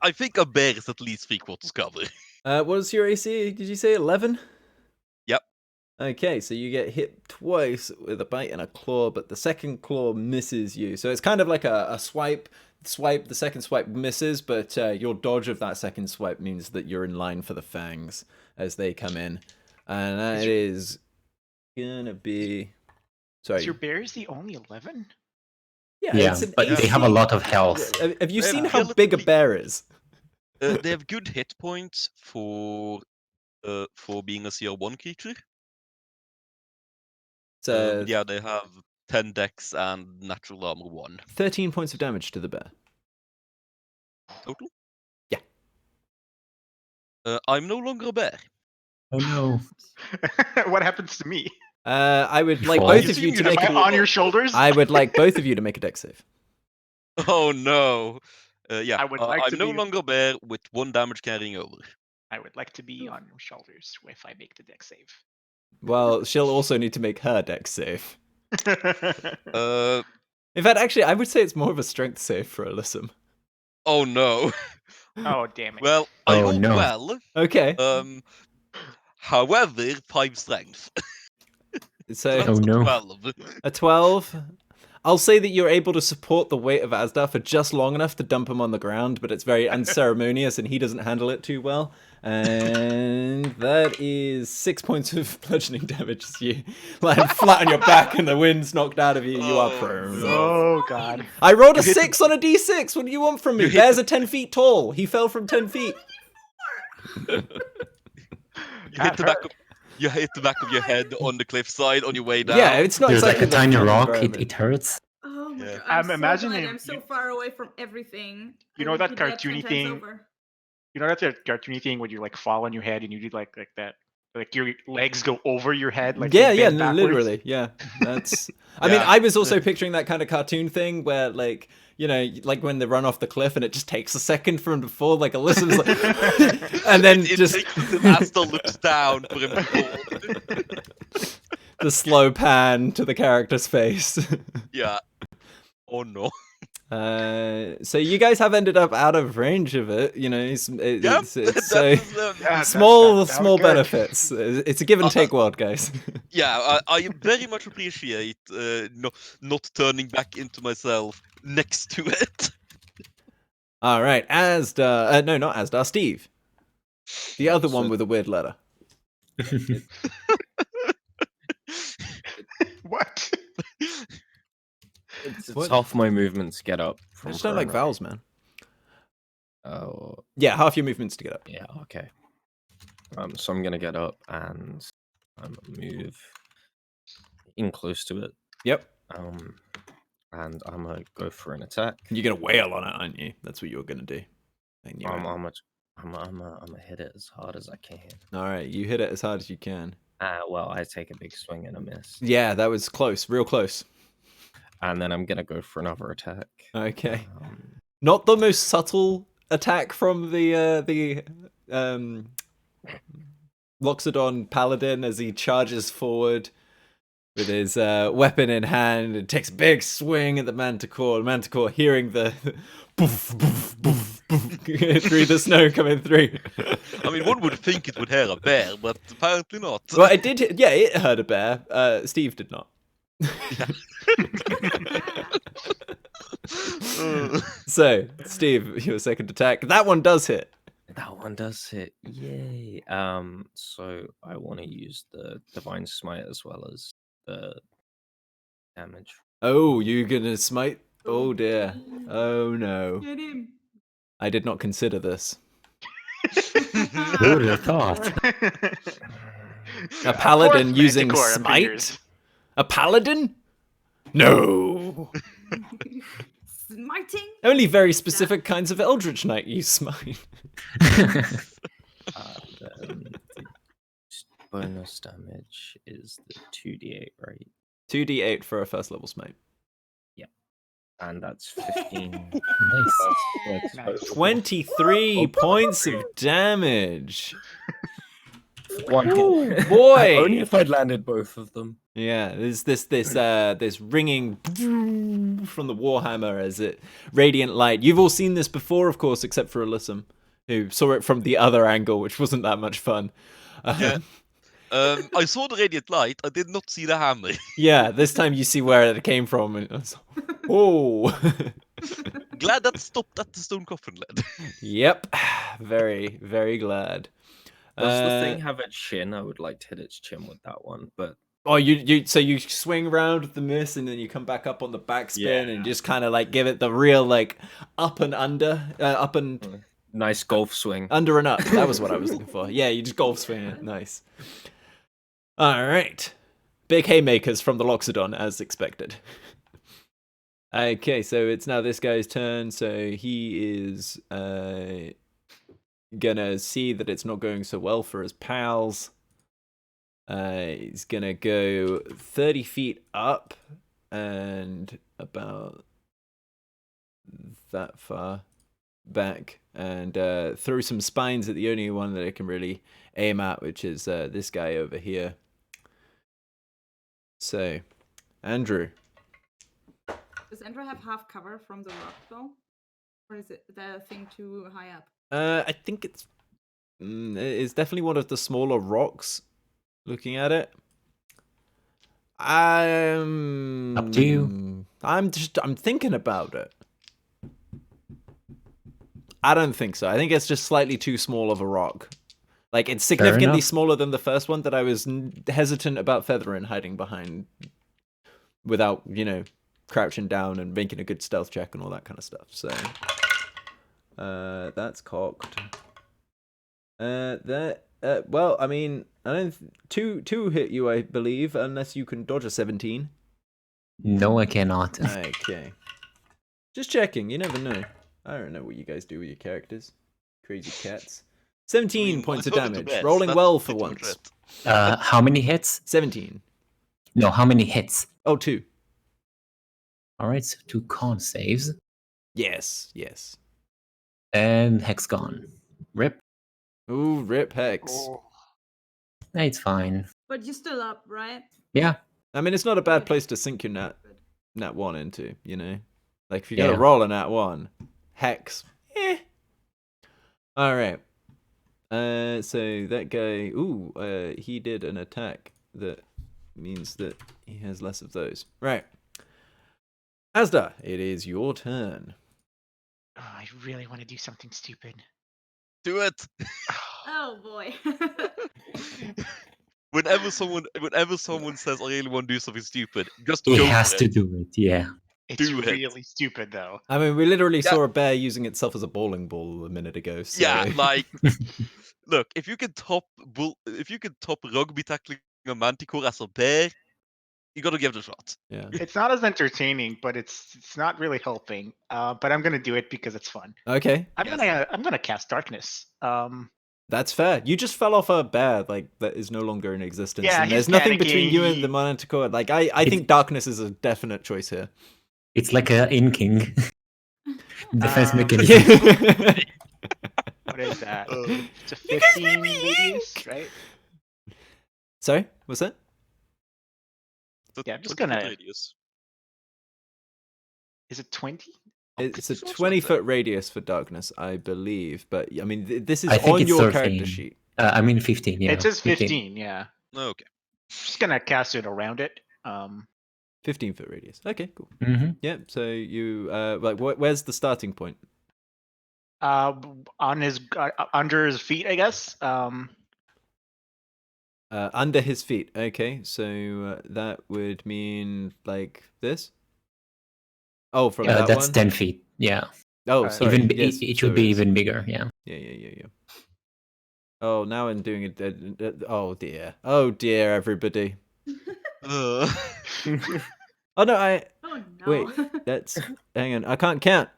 Speaker 5: I think a bear is at least 3/4 cover.
Speaker 1: What was your AC? Did you say 11?
Speaker 5: Yep.
Speaker 1: Okay, so you get hit twice with a bite and a claw, but the second claw misses you. So it's kind of like a swipe. The second swipe misses, but your dodge of that second swipe means that you're in line for the fangs as they come in. And that is gonna be... Sorry.
Speaker 2: Is your bears the only 11?
Speaker 1: Yeah,
Speaker 4: but they have a lot of health.
Speaker 1: Have you seen how big a bear is?
Speaker 5: They have good hit points for being a CR1 creature.
Speaker 1: So
Speaker 5: yeah, they have 10 dex and natural armor 1.
Speaker 1: 13 points of damage to the bear.
Speaker 5: Total?
Speaker 1: Yeah.
Speaker 5: I'm no longer a bear.
Speaker 4: Oh no.
Speaker 2: What happens to me?
Speaker 1: I would like
Speaker 4: Fall.
Speaker 1: both of you to
Speaker 2: Am
Speaker 1: make
Speaker 2: I on your shoulders?
Speaker 1: I would like both of you to make a dex save.
Speaker 5: Oh no. Yeah,
Speaker 2: I would like
Speaker 5: I'm
Speaker 2: to
Speaker 5: no
Speaker 2: be-
Speaker 5: longer a bear with 1 damage carrying over.
Speaker 2: I would like to be on your shoulders if I make the deck save.
Speaker 1: Well, she'll also need to make her dex save.
Speaker 5: Uh,
Speaker 1: In fact, actually, I would say it's more of a strength save for Alyssum.
Speaker 5: oh no.
Speaker 2: Oh, damn it.
Speaker 5: Well, I
Speaker 4: Oh,
Speaker 5: rolled
Speaker 4: no.
Speaker 5: well.
Speaker 1: Okay.
Speaker 5: However, 5 strength.
Speaker 1: So
Speaker 5: That's
Speaker 4: Oh,
Speaker 5: a
Speaker 4: no.
Speaker 5: 12.
Speaker 1: a 12. I'll say that you're able to support the weight of Asdar for just long enough to dump him on the ground, but it's very unceremonious and he doesn't handle it too well. And that is 6 points of bludgeoning damage as you land flat on your back and the wind's knocked out of you. You are
Speaker 5: Oh,
Speaker 1: prone.
Speaker 5: no.
Speaker 2: Oh, God.
Speaker 1: I rolled a
Speaker 5: You hit
Speaker 1: 6 on a d6. What do you want from me?
Speaker 5: You hit
Speaker 1: Bears are 10 feet tall. He fell from 10 feet.
Speaker 5: You hit the back of your head on the cliffside on your way down.
Speaker 1: Yeah, it's not
Speaker 4: There's like a
Speaker 1: exactly the
Speaker 4: tiny
Speaker 1: fun
Speaker 4: rock.
Speaker 1: environment.
Speaker 4: It hurts.
Speaker 3: Oh my
Speaker 5: Yeah.
Speaker 3: god.
Speaker 2: I'm
Speaker 3: I'm so
Speaker 2: imagining-
Speaker 3: glad I'm so far away from everything.
Speaker 2: You
Speaker 3: I
Speaker 2: know
Speaker 3: would
Speaker 2: that
Speaker 3: be dead 10
Speaker 2: cartoony
Speaker 3: times
Speaker 2: thing-
Speaker 3: over.
Speaker 2: You know that cartoony thing when you like fall on your head and you do like that, like your legs go over your head, like
Speaker 1: Yeah,
Speaker 2: you
Speaker 1: yeah,
Speaker 2: bend backwards?
Speaker 1: literally, yeah. That's. I mean,
Speaker 5: Yeah.
Speaker 1: I was also picturing that kind of cartoon thing where, like, you know, like when they run off the cliff and it just takes a second for him to fall, like Alyssa's like, and then
Speaker 5: It
Speaker 1: just
Speaker 5: takes until Asta looks down for him to fall.
Speaker 1: the slow pan to the character's face.
Speaker 5: Yeah. Oh no.
Speaker 1: So you guys have ended up out of range of it. You know, it's
Speaker 5: Yep.
Speaker 1: so
Speaker 2: Yeah,
Speaker 1: small
Speaker 2: that
Speaker 1: small
Speaker 2: was good.
Speaker 1: benefits. It's a give and take world, guys.
Speaker 5: Yeah, I very much appreciate not turning back into myself next to it.
Speaker 1: All right, Asdar. No, not Asdar. Steve, the other one
Speaker 6: So-
Speaker 1: with a weird letter.
Speaker 2: What?
Speaker 6: It's
Speaker 1: What?
Speaker 6: half my movement to get up.
Speaker 1: I
Speaker 6: From
Speaker 1: just don't like
Speaker 6: prone, right?
Speaker 1: vowels, man.
Speaker 6: Oh,
Speaker 1: Yeah, half your movements to get up.
Speaker 6: yeah, okay. So I'm gonna get up and move in close to it.
Speaker 1: Yep.
Speaker 6: And I'm gonna go for an attack.
Speaker 1: You're gonna wail on it, aren't you? That's what you're gonna do. I knew
Speaker 6: I'm
Speaker 1: it.
Speaker 6: gonna hit it as hard as I can.
Speaker 1: All right, you hit it as hard as you can.
Speaker 6: Well, I take a big swing and a miss.
Speaker 1: Yeah, that was close, real close.
Speaker 6: And then I'm gonna go for another attack.
Speaker 1: Okay. Not the most subtle attack from the Loxodon paladin as he charges forward with his weapon in hand and takes a big swing at the manticore. Manticore hearing the poof, poof, poof, poof, through the snow coming through.
Speaker 5: I mean, one would think it would hear a bear, but apparently not.
Speaker 1: Well, it did. Yeah, it heard a bear. Steve did not. So, Steve, your second attack. That one does hit.
Speaker 6: That one does hit. Yay. So I want to use the divine smite as well as the damage.
Speaker 1: Oh, you're gonna smite? Oh dear. Oh no.
Speaker 3: Get him.
Speaker 1: I did not consider this.
Speaker 4: Who would have thought?
Speaker 1: A paladin
Speaker 2: Fourth
Speaker 1: using
Speaker 2: Manticore
Speaker 1: smite?
Speaker 2: appears.
Speaker 1: A paladin? No.
Speaker 3: Smiting.
Speaker 1: Only very specific kinds of Eldritch Knight use smite.
Speaker 6: Then the bonus damage is the 2d8, right?
Speaker 1: 2d8 for a first level smite.
Speaker 6: And that's 15.
Speaker 4: Nice.
Speaker 2: Nice.
Speaker 1: 23 points of damage.
Speaker 6: One
Speaker 1: Ooh,
Speaker 6: hit.
Speaker 1: boy.
Speaker 6: Only if I'd landed both of them.
Speaker 1: Yeah, there's this ringing from the warhammer as it radiant light. You've all seen this before, of course, except for Alyssum, who saw it from the other angle, which wasn't that much fun.
Speaker 5: Yeah. I saw the radiant light. I did not see the hammer.
Speaker 1: Yeah, this time you see where it came from. And it's, oh,
Speaker 5: Glad that stopped at the stone coffin lid.
Speaker 1: yep, very, very glad.
Speaker 6: Does the thing have a chin? I would like to hit its chin with that one, but
Speaker 1: Oh, so you swing around with the miss and then you come back up on the backspin and just kind of like give it the real like up and under, up and
Speaker 6: nice golf swing.
Speaker 1: under and up. That was what I was looking for. Yeah, you just golf swing it. Nice. All right. Big haymakers from the Loxodon as expected. Okay, so it's now this guy's turn. So he is gonna see that it's not going so well for his pals. He's gonna go 30 feet up and about that far back and throw some spines at the only one that I can really aim at, which is this guy over here. So, Andrew.
Speaker 3: Does Andrew have half cover from the rock though? Or is it the thing too high up?
Speaker 1: I think it's definitely one of the smaller rocks. Looking at it,
Speaker 4: Up to you.
Speaker 1: I'm thinking about it. I don't think so. I think it's just slightly too small of a rock. Like it's significantly
Speaker 4: enough.
Speaker 1: smaller than the first one that I was hesitant about Featherin hiding behind, without crouching down and making a good stealth check and all that kind of stuff. So that's cocked. Well, I mean, I don't two hit you, I believe, unless you can dodge a 17.
Speaker 4: No, I cannot.
Speaker 1: Okay. Just checking. You never know. I don't know what you guys do with your characters. Crazy cats. 17 points of damage. Rolling well for once.
Speaker 4: How many hits?
Speaker 1: 17.
Speaker 4: No, how many hits?
Speaker 1: Oh, 2.
Speaker 4: All right, so 2 con saves.
Speaker 1: Yes.
Speaker 4: And Hex gone. Rip.
Speaker 1: Ooh, rip Hex.
Speaker 2: Oh.
Speaker 4: It's fine.
Speaker 3: But you're still up, right?
Speaker 4: Yeah.
Speaker 1: I mean, it's not a bad place to sink your nat 1 into, Like, if you're going to
Speaker 4: Yeah.
Speaker 1: roll a nat 1, Hex, All right. So that guy, he did an attack that means that he has less of those. Right. Asda, it is your turn.
Speaker 2: Oh, I really want to do something stupid.
Speaker 5: Do it.
Speaker 3: Oh boy.
Speaker 5: Whenever someone says I really want to do something stupid, just
Speaker 4: He
Speaker 5: go
Speaker 4: has
Speaker 5: for
Speaker 4: to
Speaker 5: it.
Speaker 4: do it, yeah.
Speaker 7: It's
Speaker 5: Do it.
Speaker 7: really stupid though.
Speaker 1: I mean, we literally
Speaker 5: Yeah.
Speaker 1: saw a bear using itself as a bowling ball a minute ago. So...
Speaker 5: Yeah, like look, if you can top rugby tackling a manticore as a bear, you gotta give it a shot.
Speaker 1: yeah.
Speaker 7: It's not as entertaining, but it's not really helping. But I'm gonna do it because it's fun.
Speaker 1: Okay,
Speaker 7: I'm gonna cast darkness.
Speaker 1: that's fair. You just fell off a bear like that is no longer in existence,
Speaker 7: Yeah,
Speaker 1: and
Speaker 7: he's
Speaker 1: there's nothing between
Speaker 7: panicking,
Speaker 1: you and the manticore. Like, I think darkness is a definite choice here.
Speaker 4: It's like a inking defense mechanism.
Speaker 1: Yeah.
Speaker 7: What is that?
Speaker 5: Uh,
Speaker 7: It's a 15 radius, right?
Speaker 1: Sorry, what's that?
Speaker 5: That's
Speaker 7: Yeah, I'm just
Speaker 5: 20 foot
Speaker 7: gonna-
Speaker 5: radius.
Speaker 7: Is it 20?
Speaker 1: It's a
Speaker 5: It's also
Speaker 1: 20-foot radius for darkness, I believe. But I mean, this is
Speaker 4: I think
Speaker 1: on
Speaker 4: it's
Speaker 1: your
Speaker 4: 13.
Speaker 1: character sheet.
Speaker 4: I mean 15. Yeah,
Speaker 7: It says 15. Yeah,
Speaker 5: Okay.
Speaker 7: just gonna cast it around it.
Speaker 1: 15-foot radius. Okay, cool.
Speaker 4: Hmm.
Speaker 1: Yeah. So you like, where's the starting point?
Speaker 7: On his under his feet, I guess.
Speaker 1: Under his feet. Okay, so that would mean like this. Oh, from that
Speaker 4: That's
Speaker 1: one.
Speaker 4: 10 feet. Yeah,
Speaker 1: Oh, sorry.
Speaker 4: even
Speaker 1: yes,
Speaker 4: it
Speaker 1: so
Speaker 4: should be
Speaker 1: is.
Speaker 4: even bigger. Yeah.
Speaker 1: Yeah. Oh, now I'm doing it. Oh dear. Oh dear, everybody.
Speaker 5: Uh,
Speaker 1: Oh no, I
Speaker 3: Oh no.
Speaker 1: wait. That's hang on. I can't count.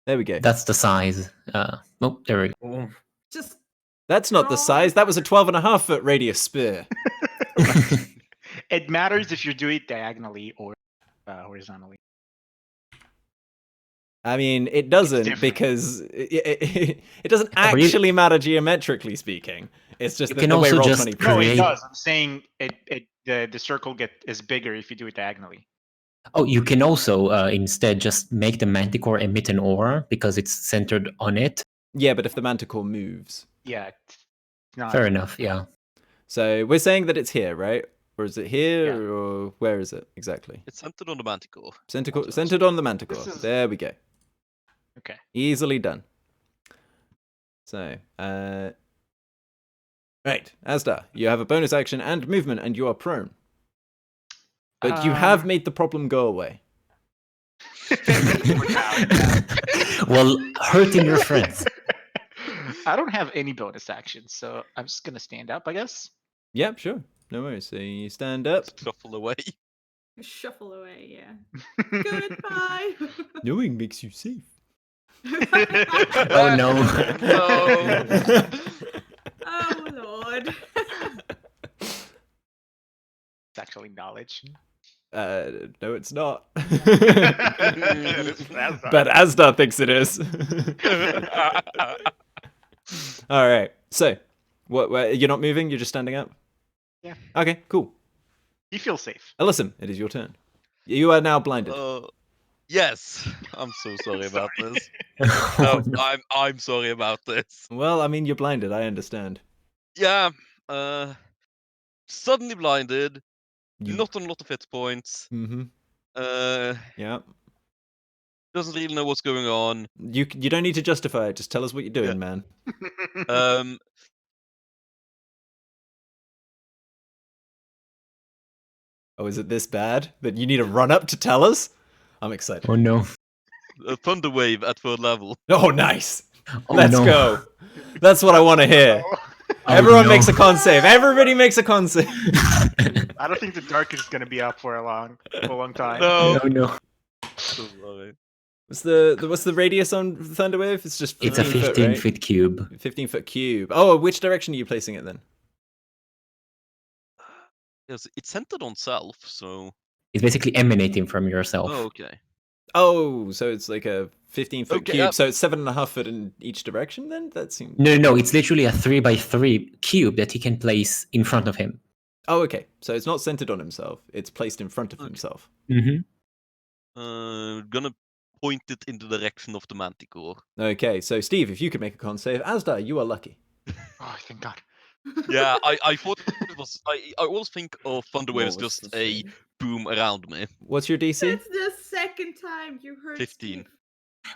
Speaker 1: There we go.
Speaker 4: That's the size. Oh, there we go.
Speaker 6: Oh,
Speaker 3: Just
Speaker 1: That's not the size. That was a 12.5-foot radius spear.
Speaker 7: It matters if you do it diagonally or horizontally.
Speaker 1: I mean, it doesn't
Speaker 7: different.
Speaker 1: because it doesn't
Speaker 4: Or you-
Speaker 1: actually matter geometrically speaking. It's just
Speaker 4: You
Speaker 1: that
Speaker 4: can
Speaker 1: the way
Speaker 4: also
Speaker 1: roll
Speaker 4: just
Speaker 1: 20
Speaker 7: No,
Speaker 4: Create-
Speaker 7: it does. I'm saying the circle is bigger if you do it diagonally.
Speaker 4: Oh, you can also instead just make the manticore emit an aura because it's centered on it.
Speaker 1: Yeah, but if the manticore moves.
Speaker 7: Yeah, it's not.
Speaker 4: Fair enough. Yeah.
Speaker 1: So we're saying that it's here, right? Or is it here,
Speaker 7: Yeah.
Speaker 1: or where is it exactly?
Speaker 5: it's centered on the manticore.
Speaker 1: Centered on the manticore.
Speaker 7: This is-
Speaker 1: There we go.
Speaker 7: Okay.
Speaker 1: Easily done. So, right, Asda, you have a bonus action and movement, and you are prone. But you have made the problem go away.
Speaker 4: Well, hurting your friends.
Speaker 7: I don't have any bonus actions, so I'm just gonna stand up, I guess.
Speaker 1: Yep, sure. No worries. So you stand up.
Speaker 5: Just shuffle away.
Speaker 3: shuffle away, yeah. Goodbye.
Speaker 1: Knowing makes you safe.
Speaker 4: Oh no.
Speaker 5: No.
Speaker 3: Oh lord.
Speaker 7: It's actually knowledge.
Speaker 1: No, it's not.
Speaker 7: It's Asda.
Speaker 1: But Asda thinks it is. All right. So, what? You're not moving. You're just standing up.
Speaker 7: Yeah.
Speaker 1: Okay. Cool.
Speaker 7: You feel safe.
Speaker 1: Alyssum, it is your turn. You are now blinded.
Speaker 5: Yes, I'm so sorry about this.
Speaker 4: Oh,
Speaker 5: No,
Speaker 4: no.
Speaker 5: I'm sorry about this.
Speaker 1: Well, I mean, you're blinded. I understand.
Speaker 5: Yeah, suddenly blinded,
Speaker 1: You.
Speaker 5: not on a lot of hit points.
Speaker 1: Mm-hmm.
Speaker 5: Uh,
Speaker 1: Yeah.
Speaker 5: doesn't really know what's going on.
Speaker 1: You don't need to justify it. Just tell us what you're doing,
Speaker 5: Yeah.
Speaker 1: man. Oh, is it this bad that you need to run up to tell us? I'm excited.
Speaker 4: Oh no.
Speaker 5: A thunder wave at 3rd level.
Speaker 1: Oh, nice.
Speaker 4: Oh,
Speaker 1: Let's
Speaker 4: no.
Speaker 1: go. That's what I want to hear.
Speaker 4: Oh,
Speaker 1: Everyone
Speaker 4: no.
Speaker 1: makes a con save. Everybody makes a con save.
Speaker 7: I don't think the dark is gonna be up for a long time.
Speaker 5: No.
Speaker 4: Oh no.
Speaker 5: So sorry.
Speaker 1: What's the radius on Thunderwave? It's just 15
Speaker 4: It's a 15 foot cube.
Speaker 1: 15-foot cube. Oh, which direction are you placing it then?
Speaker 5: Yes, it's centered on self, so.
Speaker 4: It's basically emanating from yourself.
Speaker 5: Oh, okay.
Speaker 1: Oh, so it's like a 15-foot
Speaker 5: Okay,
Speaker 1: cube. So it's 7.5 foot in each direction then? That seems...
Speaker 4: No. It's literally a 3x3 cube that he can place in front of him.
Speaker 1: Oh, okay. So it's not centered on himself. It's placed in front of
Speaker 5: Okay.
Speaker 1: himself.
Speaker 4: Mm-hmm.
Speaker 5: Gonna point it in the direction of the manticore.
Speaker 1: Okay, so Steve, if you could make a con save. Asda, you are lucky.
Speaker 7: Oh, thank God.
Speaker 5: Yeah, I thought it was. I always think of Thunderwave as
Speaker 1: What was
Speaker 5: just
Speaker 1: the
Speaker 5: a
Speaker 1: save?
Speaker 5: boom around me.
Speaker 1: What's your DC?
Speaker 3: That's the second time you heard
Speaker 5: 15.
Speaker 3: Steve.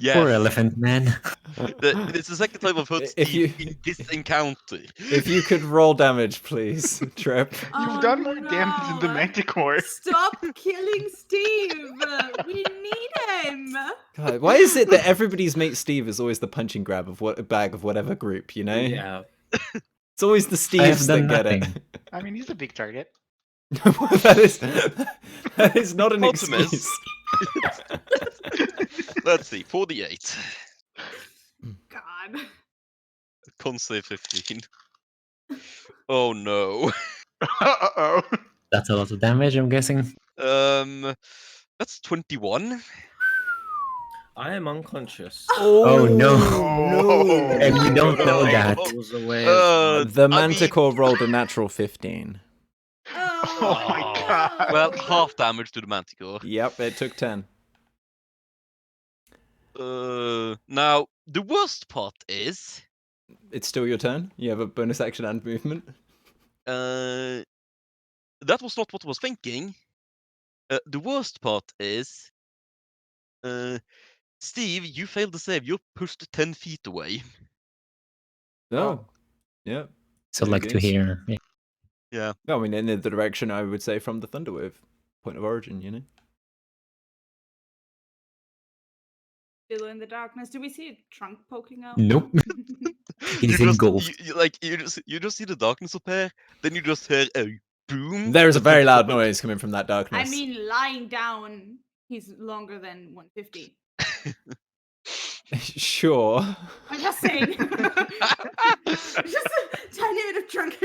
Speaker 5: Yes.
Speaker 4: Poor elephant man.
Speaker 5: It's the second time I've heard
Speaker 1: If
Speaker 5: Steve
Speaker 1: you-
Speaker 5: in this encounter.
Speaker 1: If you could roll damage, please, Trip.
Speaker 7: You've done more damage than the
Speaker 3: no.
Speaker 7: manticore.
Speaker 3: Stop killing Steve. We need him.
Speaker 1: God, why is it that everybody's mate Steve is always the punching grab of what bag of whatever group, you know?
Speaker 6: Yeah.
Speaker 1: It's always the
Speaker 4: I have
Speaker 1: Steves
Speaker 4: done
Speaker 1: that get
Speaker 4: nothing.
Speaker 7: I mean, he's a big target.
Speaker 1: it. that is not an
Speaker 5: Optimus.
Speaker 1: excuse.
Speaker 5: Let's see, 48.
Speaker 3: God.
Speaker 5: Con save 15. Oh no.
Speaker 7: Uh-oh.
Speaker 4: That's a lot of damage, I'm guessing.
Speaker 5: That's 21.
Speaker 6: I am unconscious.
Speaker 4: Oh, no.
Speaker 1: no.
Speaker 4: And you don't know
Speaker 5: Oh,
Speaker 4: that.
Speaker 6: I was away as well.
Speaker 1: The
Speaker 5: I mean-
Speaker 1: Manticore rolled a natural 15.
Speaker 3: Oh,
Speaker 7: my God.
Speaker 5: Well, half damage to the Manticore.
Speaker 1: Yep, it took 10.
Speaker 5: Now, the worst part is...
Speaker 1: It's still your turn. You have a bonus action and movement.
Speaker 5: that was not what I was thinking. The worst part is... Steve, you failed the save. You're pushed 10 feet away.
Speaker 1: No. Yeah.
Speaker 4: So
Speaker 1: There
Speaker 4: like
Speaker 1: it
Speaker 4: to
Speaker 1: is.
Speaker 4: hear. Yeah.
Speaker 5: Yeah.
Speaker 1: I mean, in the direction I would say from the Thunderwave point of origin, you know?
Speaker 3: Still in the darkness. Do we see a trunk poking out?
Speaker 4: Nope. He's
Speaker 5: just,
Speaker 4: engulfed.
Speaker 5: you just see the darkness appear, then you just hear a boom.
Speaker 1: There is a
Speaker 5: that
Speaker 1: very
Speaker 5: looks
Speaker 1: loud
Speaker 5: up and-
Speaker 1: noise coming from that darkness.
Speaker 3: I mean, lying down, he's longer than 150.
Speaker 1: Sure.
Speaker 3: I'm just saying. Just a tiny bit of trunk.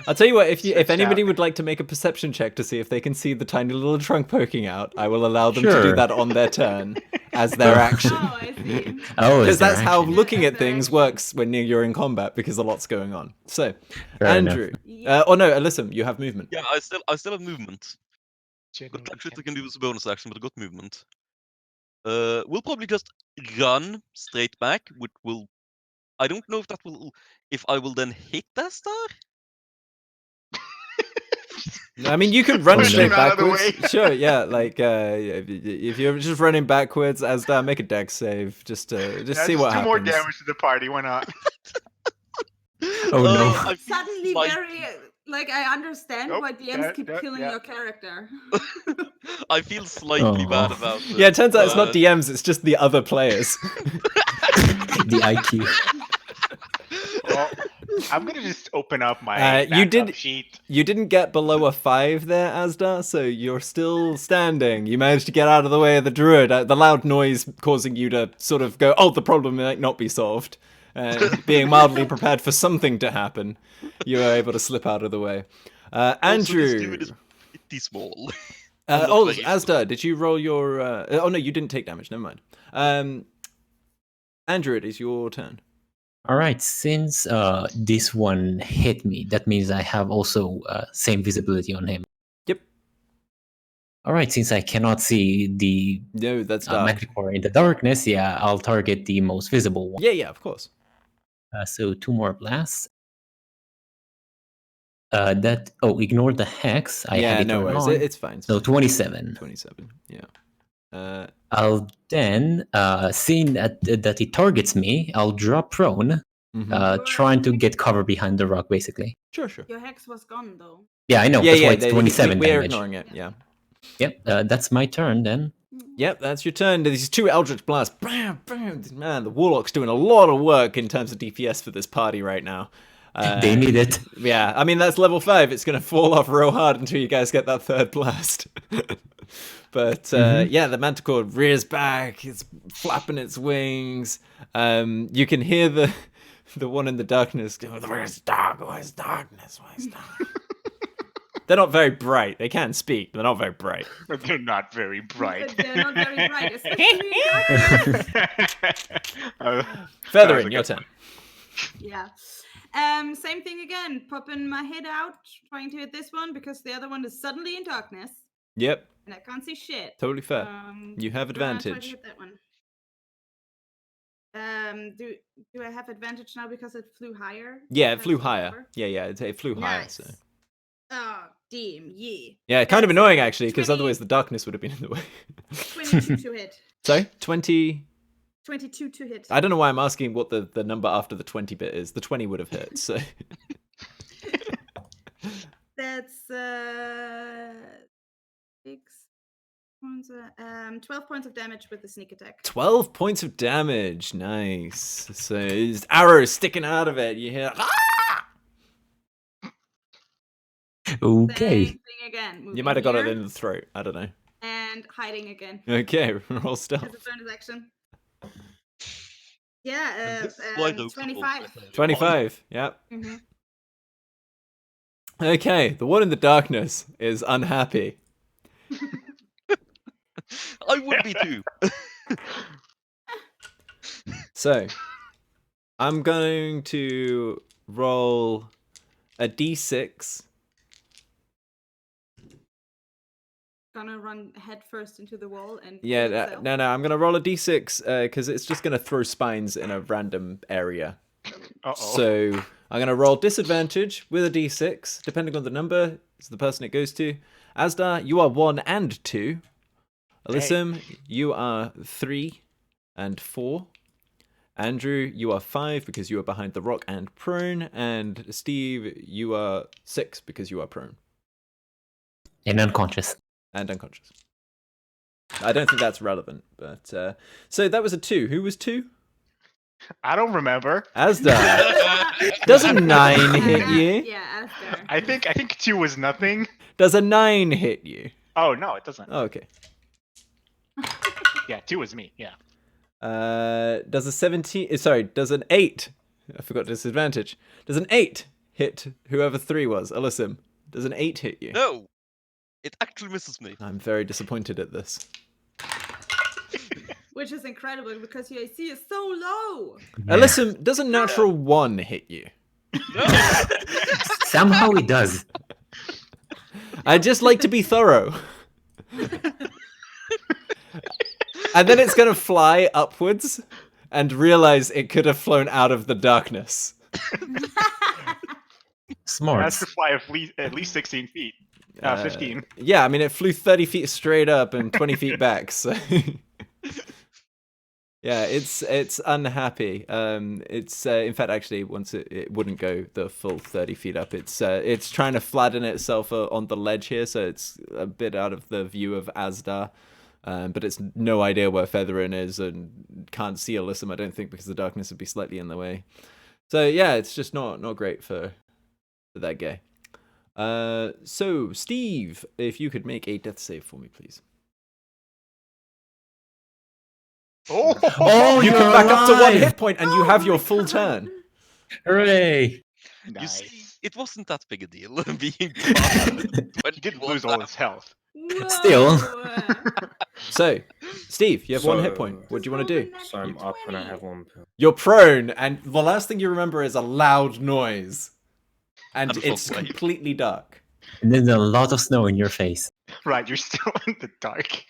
Speaker 1: I'll tell you what, if
Speaker 7: Stretched
Speaker 1: anybody
Speaker 7: out.
Speaker 1: would like to make a perception check to see if they can see the tiny little trunk poking out, I will allow them to do
Speaker 4: Sure.
Speaker 1: that on their turn as their action.
Speaker 3: Oh, I see.
Speaker 4: Oh,
Speaker 1: Because
Speaker 4: is there
Speaker 1: that's how
Speaker 4: action?
Speaker 1: looking
Speaker 3: Yeah,
Speaker 1: at things
Speaker 3: action.
Speaker 1: works when you're in combat, because a lot's going on. So,
Speaker 4: Fair enough.
Speaker 1: Andrew.
Speaker 3: Yeah.
Speaker 1: Oh no, Alyssum, you have movement.
Speaker 5: Yeah, I still have movement.
Speaker 7: Genuinely
Speaker 5: But actually, I
Speaker 7: can't-
Speaker 5: can do this bonus action, but I got movement. We'll probably just run straight back, which will... I don't know if that will... If I will then hit that star?
Speaker 1: I mean, you could run
Speaker 4: Push
Speaker 1: straight
Speaker 7: him out of the
Speaker 1: backwards.
Speaker 7: way.
Speaker 1: Sure, yeah. Like, if you're just running backwards, Asda, make a dex save. Just see
Speaker 7: Yeah,
Speaker 1: what
Speaker 7: just
Speaker 1: happens.
Speaker 7: do more damage to the party. Why not?
Speaker 4: Oh, no.
Speaker 5: I feel
Speaker 3: Suddenly
Speaker 5: slight-
Speaker 3: very, like, I understand
Speaker 7: Nope,
Speaker 3: why DMs
Speaker 7: that-
Speaker 3: keep
Speaker 7: that-
Speaker 3: killing
Speaker 7: yeah.
Speaker 3: your character.
Speaker 5: I feel slightly
Speaker 4: Oh.
Speaker 5: bad about
Speaker 1: Yeah, it turns out it's not
Speaker 5: uh,
Speaker 1: DMs, it's just the other players.
Speaker 4: The IQ.
Speaker 7: Well, I'm gonna just open up my
Speaker 1: You
Speaker 7: backup
Speaker 1: did-
Speaker 7: sheet.
Speaker 1: You didn't get below a 5 there, Asda, so you're still standing. You managed to get out of the way of the druid. The loud noise causing you to sort of go, oh, the problem might not be solved. Being mildly prepared for something to happen, you were able to slip out of the way.
Speaker 5: Also, this
Speaker 1: Andrew.
Speaker 5: dude is pretty small. I'm not
Speaker 1: Oh,
Speaker 5: very
Speaker 1: Asda, did you roll your... Oh, no, you didn't take damage. Never mind. Andrew, it is your turn.
Speaker 4: All right, since this one hit me, that means I have also same visibility on him.
Speaker 1: Yep.
Speaker 4: All right, since I cannot see the
Speaker 1: No, that's dark.
Speaker 4: Manticore in the darkness, yeah, I'll target the most visible one.
Speaker 1: Yeah, of course.
Speaker 4: So 2 more blasts. Ignore the hex. I
Speaker 1: yeah,
Speaker 4: have it
Speaker 1: no
Speaker 4: turned
Speaker 1: worries.
Speaker 4: on.
Speaker 1: It's fine. It's
Speaker 4: So
Speaker 1: fine.
Speaker 4: 27.
Speaker 1: 27, yeah.
Speaker 4: I'll then, seeing that it targets me, I'll drop prone,
Speaker 1: Mhm.
Speaker 4: trying to get cover behind the rock, basically.
Speaker 1: Sure.
Speaker 3: Your hex was gone, though.
Speaker 4: Yeah, I know.
Speaker 1: Yeah,
Speaker 4: that's why
Speaker 1: yeah,
Speaker 4: it's 27
Speaker 1: we're
Speaker 4: damage.
Speaker 1: ignoring it, yeah.
Speaker 4: Yep, that's my turn then.
Speaker 1: Yep, that's your turn. These 2 Eldritch Blasts. Bam, bam. Man, the Warlock's doing a lot of work in terms of DPS for this party right now.
Speaker 4: They need it.
Speaker 1: Yeah, I mean, that's level 5. It's going to fall off real hard until you guys get that 3rd blast. But, yeah, the Manticore rears back. It's flapping its wings. You can hear the one in the darkness go, where's dark? Where's darkness? Where's dark? They're not very bright. They can speak. They're not very bright.
Speaker 7: They're not very bright.
Speaker 3: They're not very bright, especially in darkness.
Speaker 1: Feathering,
Speaker 7: like
Speaker 1: your
Speaker 7: a-
Speaker 1: turn.
Speaker 3: Yeah. Same thing again. Popping my head out, trying to hit this one because the other one is suddenly in darkness
Speaker 1: Yep,
Speaker 3: and I can't see shit.
Speaker 1: totally fair. You have
Speaker 3: Gonna try to
Speaker 1: advantage.
Speaker 3: hit that one. Do I have advantage now because it flew higher?
Speaker 1: Yeah, it
Speaker 3: Because
Speaker 1: flew
Speaker 3: of
Speaker 1: higher.
Speaker 3: cover?
Speaker 1: Yeah, it flew higher. So
Speaker 3: Nice. Oh, damn, yeah.
Speaker 1: Yeah, kind of
Speaker 3: That's,
Speaker 1: annoying actually, because
Speaker 3: 20
Speaker 1: otherwise the darkness would have been in the way.
Speaker 3: 22 to hit.
Speaker 1: Sorry, 20.
Speaker 3: 22 to hit.
Speaker 1: I don't know why I'm asking what the number after the 20 bit is. The 20 would have hit. So
Speaker 3: That's 12 points of damage with the sneak attack.
Speaker 1: 12 points of damage. Nice. So his arrow sticking out of it. You hear. "Ah!"
Speaker 4: Okay.
Speaker 3: Same thing again.
Speaker 1: You
Speaker 3: moving
Speaker 1: might have got it
Speaker 3: here
Speaker 1: in the throat. I don't know.
Speaker 3: and hiding again.
Speaker 1: Okay, roll
Speaker 3: As
Speaker 1: stealth.
Speaker 3: a bonus action. Yeah,
Speaker 5: This is why those
Speaker 3: 25.
Speaker 5: rolls are
Speaker 1: 25. Yep.
Speaker 3: Mm-hmm.
Speaker 1: Okay, the one in the darkness is unhappy.
Speaker 5: I would be too.
Speaker 1: So, I'm going to roll a d6.
Speaker 3: Gonna run head first into the wall and
Speaker 1: Yeah,
Speaker 3: kill itself.
Speaker 1: no, I'm gonna roll a d6 because it's just gonna throw spines in a random area.
Speaker 2: Uh-oh.
Speaker 1: So I'm gonna roll disadvantage with a d6, depending on the number. It's the person it goes to. Asdar, you are 1 and 2. Alyssum, you are 3 and 4. Andrew, you are 5 because you are behind the rock and prone. And Steve, you are 6 because you are prone
Speaker 4: And unconscious.
Speaker 1: and unconscious. I don't think that's relevant, but so that was a 2. Who was 2?
Speaker 2: I don't remember.
Speaker 1: Asdar. Does a 9 hit you?
Speaker 3: Yeah, Asdar.
Speaker 2: I think 2 was nothing.
Speaker 1: Does a 9 hit you?
Speaker 2: Oh no, it doesn't.
Speaker 1: Oh, okay.
Speaker 2: Yeah, 2 was me. Yeah.
Speaker 1: Does a 17? Sorry, does an 8? I forgot disadvantage. Does an 8 hit whoever 3 was? Alyssum, does an 8 hit you?
Speaker 5: No, it actually misses me.
Speaker 1: I'm very disappointed at this.
Speaker 3: Which is incredible because your AC is so low.
Speaker 1: Alyssum, does a natural 1 hit you?
Speaker 5: No.
Speaker 4: Somehow it does.
Speaker 1: I just like to be thorough. And then it's gonna fly upwards and realize it could have flown out of the darkness.
Speaker 2: It
Speaker 4: Smart.
Speaker 2: has to fly at least 16 feet. 15.
Speaker 1: Yeah, I mean it flew 30 feet straight up and 20 feet back. So yeah, it's unhappy. It's in fact actually once it wouldn't go the full 30 feet up. It's trying to flatten itself on the ledge here, so it's a bit out of the view of Asdar. But it's no idea where Featherin is and can't see Alyssum, I don't think, because the darkness would be slightly in the way. So yeah, it's just not great for that guy. So Steve, if you could make a death save for me, please.
Speaker 2: Oh,
Speaker 1: You
Speaker 4: you're
Speaker 1: come back up to 1
Speaker 4: alive!
Speaker 1: hit point and you have
Speaker 3: Oh
Speaker 1: your
Speaker 3: my
Speaker 1: full
Speaker 3: God.
Speaker 1: turn.
Speaker 4: Hooray!
Speaker 5: You
Speaker 2: nice.
Speaker 5: see, it wasn't that big a deal being.
Speaker 2: He did lose all his health.
Speaker 4: Still.
Speaker 3: Whoa.
Speaker 1: So, Steve, you have 1 hit
Speaker 6: So-
Speaker 1: point. What do you want
Speaker 3: Just
Speaker 1: to
Speaker 3: roll
Speaker 1: do?
Speaker 3: the
Speaker 6: So I'm
Speaker 3: natural
Speaker 6: up and I
Speaker 3: 20.
Speaker 6: have 1 pill.
Speaker 1: You're prone, and the last thing you remember is a loud noise. And
Speaker 5: And a
Speaker 1: it's
Speaker 5: shockwave.
Speaker 1: completely dark.
Speaker 4: And then a lot of snow in your face.
Speaker 2: Right, you're still in the dark.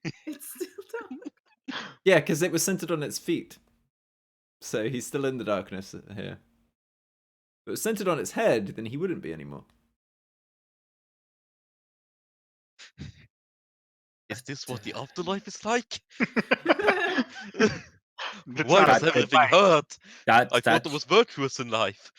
Speaker 3: It's still dark.
Speaker 1: Yeah, because it was centered on its feet. So he's still in the darkness here. If it was centered on its head, then he wouldn't be anymore.
Speaker 5: Is this what the afterlife is like?
Speaker 2: That's
Speaker 5: Why
Speaker 2: not
Speaker 5: does
Speaker 2: a good
Speaker 5: everything
Speaker 2: life.
Speaker 5: hurt?
Speaker 6: That,
Speaker 5: I thought there was virtuous in life.